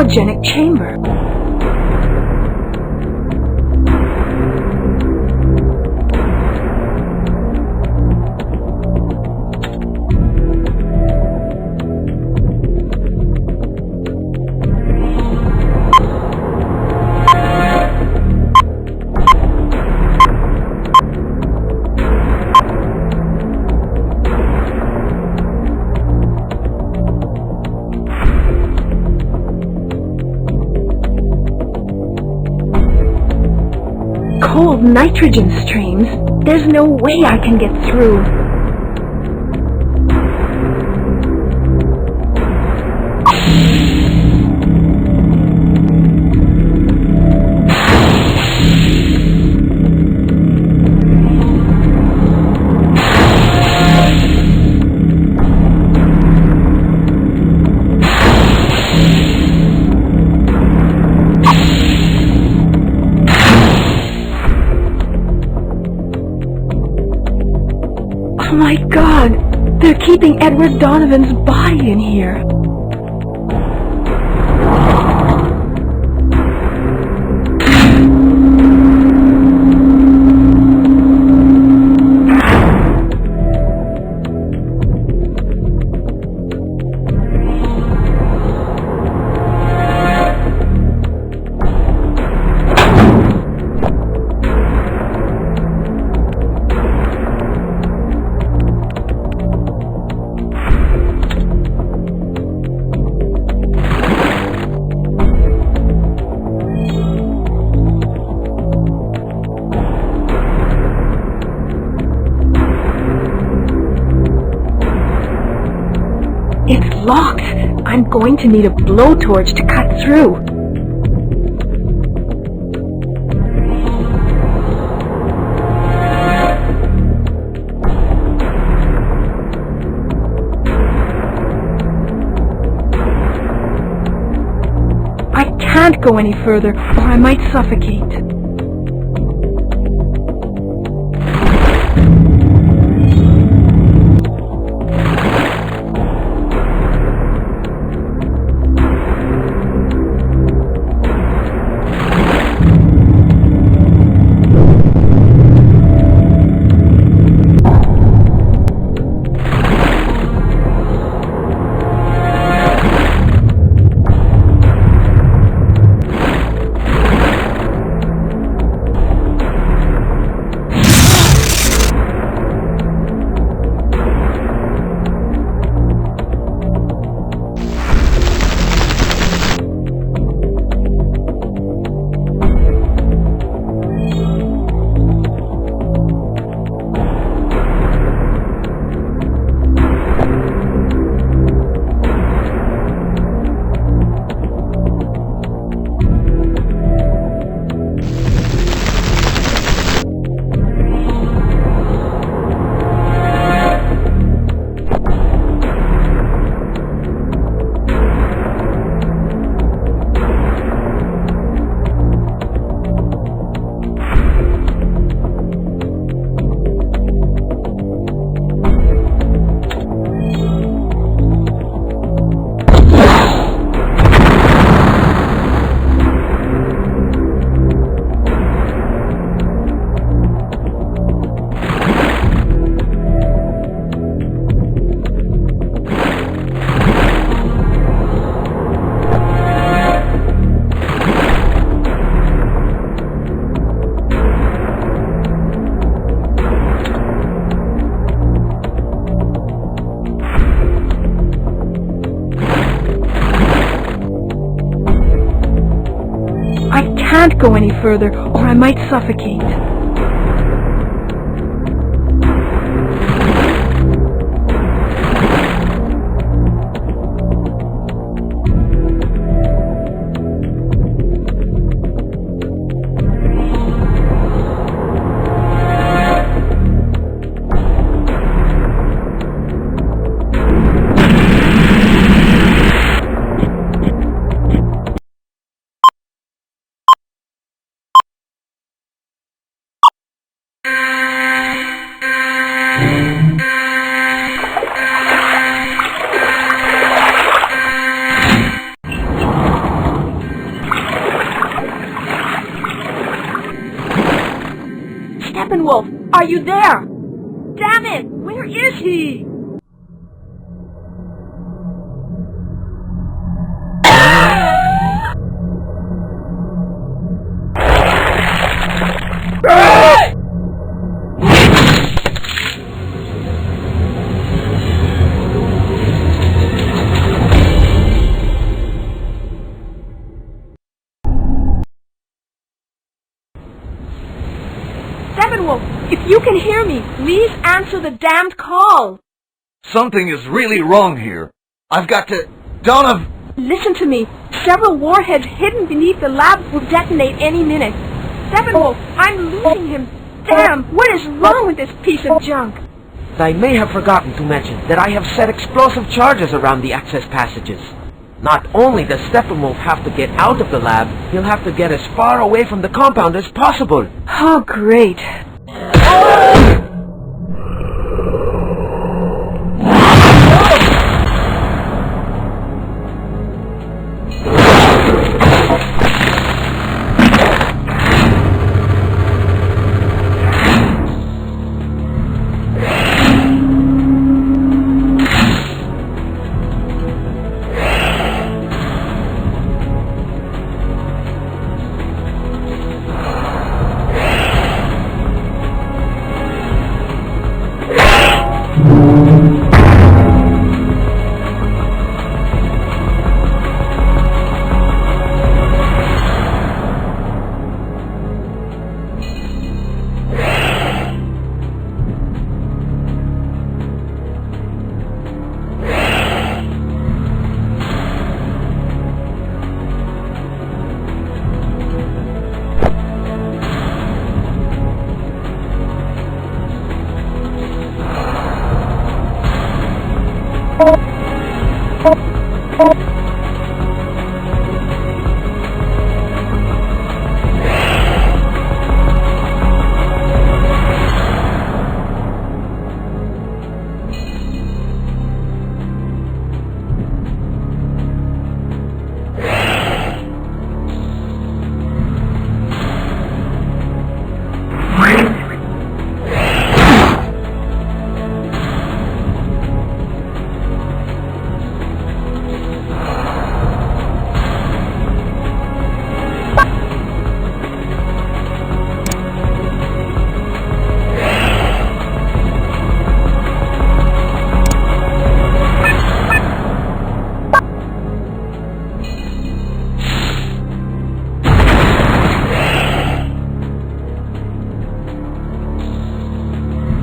cryogenic chamber. Cold nitrogen streams? There's no way I can get through. Oh my God! They're keeping Edward Donovan's body in here. It's locked. I'm going to need a blowtorch to cut through. I can't go any further, or I might suffocate. I can't go any further, or I might suffocate. Are you there? Damn it! Where is he? Steppenwolf, if you can hear me, please answer the damned call. Something is really wrong here. I've got to... Donovan... Listen to me. Several warheads hidden beneath the lab will detonate any minute. Steppenwolf, I'm losing him. Damn, what is wrong with this piece of junk? I may have forgotten to mention that I have set explosive charges around the access passages. Not only does Steppenwolf have to get out of the lab, he'll have to get as far away from the compound as possible. Oh, great.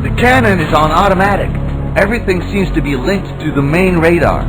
The cannon is on automatic. Everything seems to be linked to the main radar.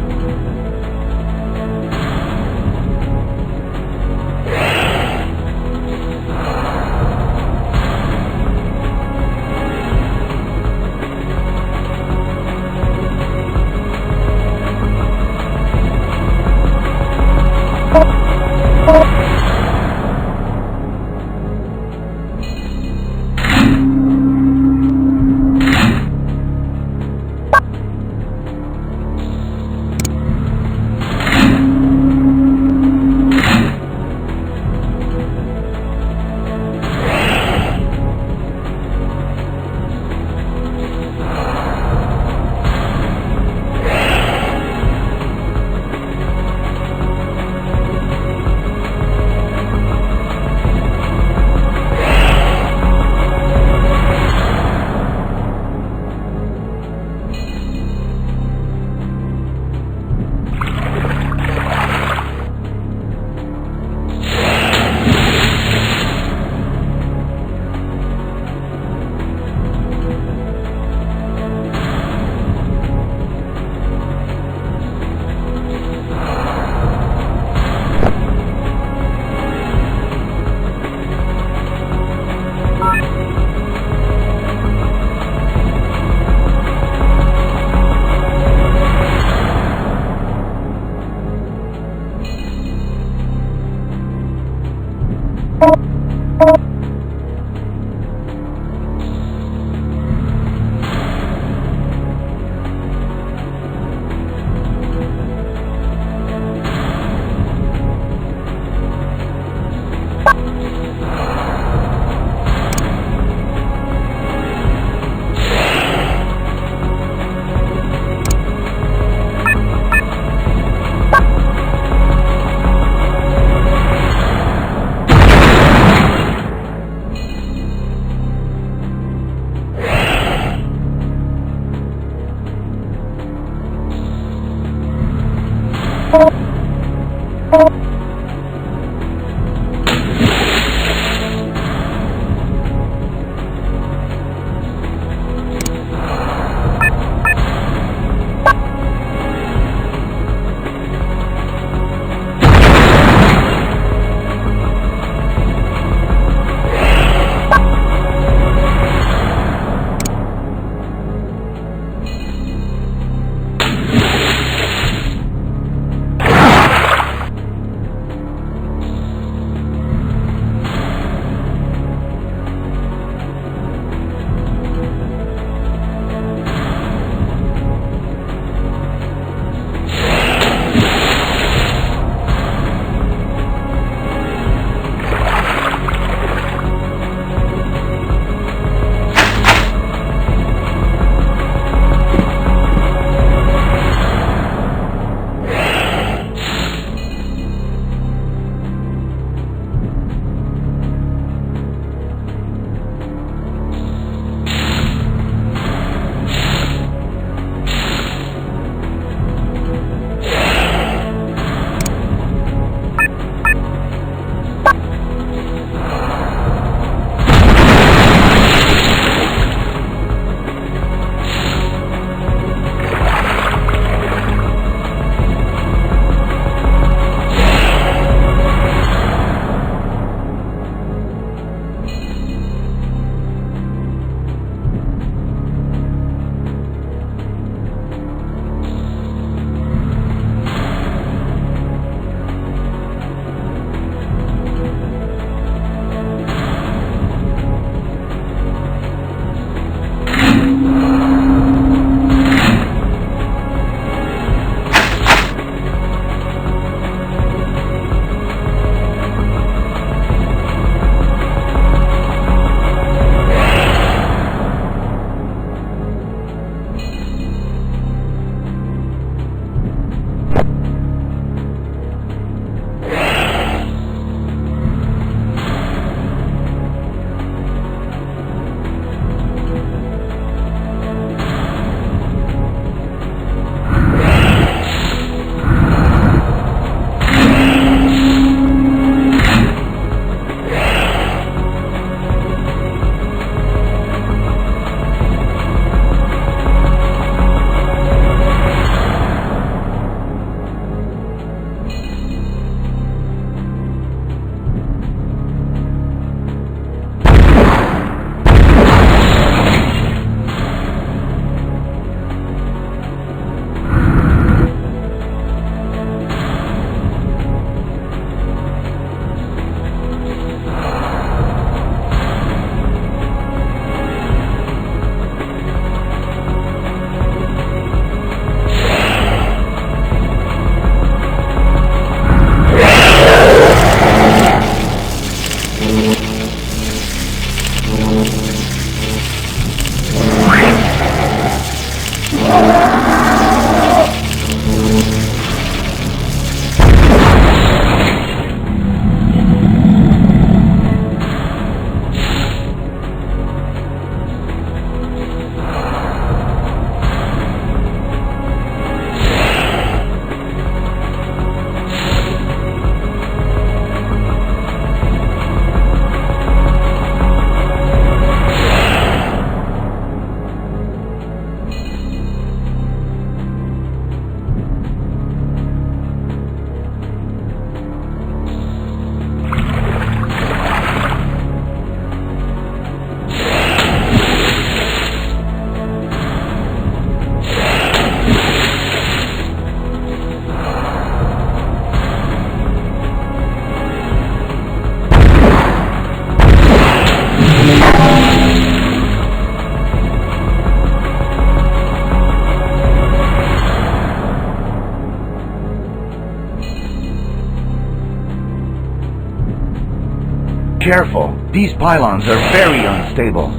Careful, these pylons are very unstable.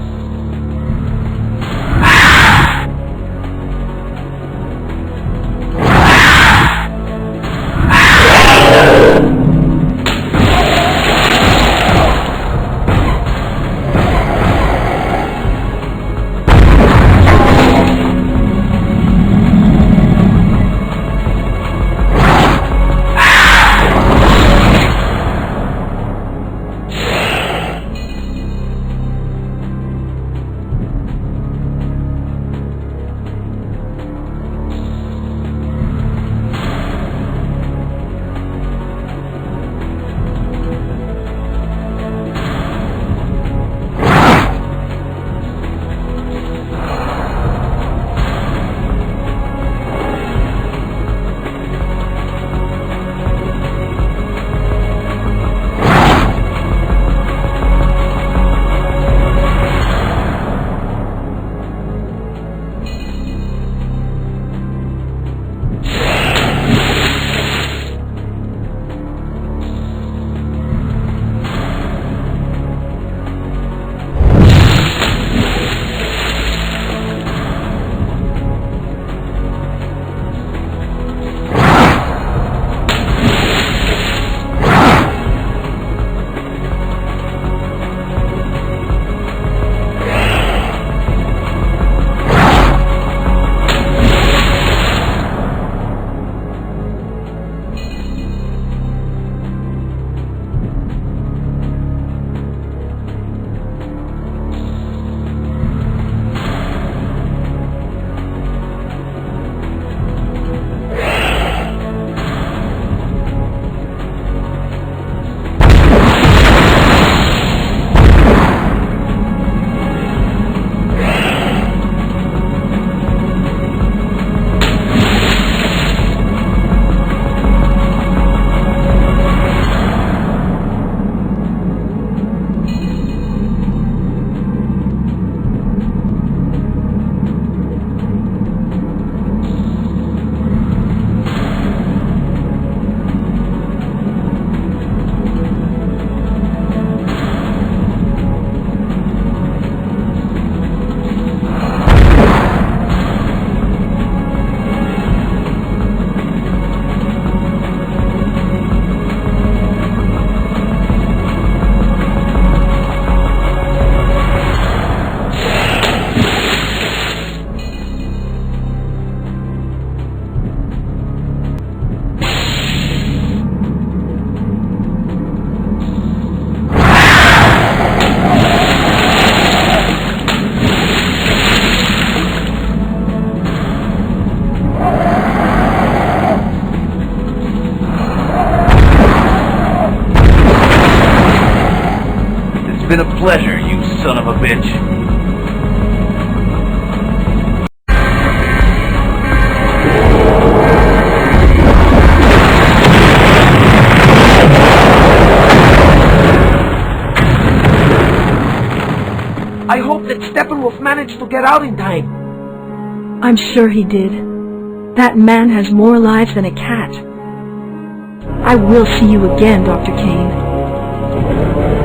been a pleasure, you son of a bitch. I hope that Steppenwolf managed to get out in time. I'm sure he did. That man has more lives than a cat. I will see you again, Dr. Kane.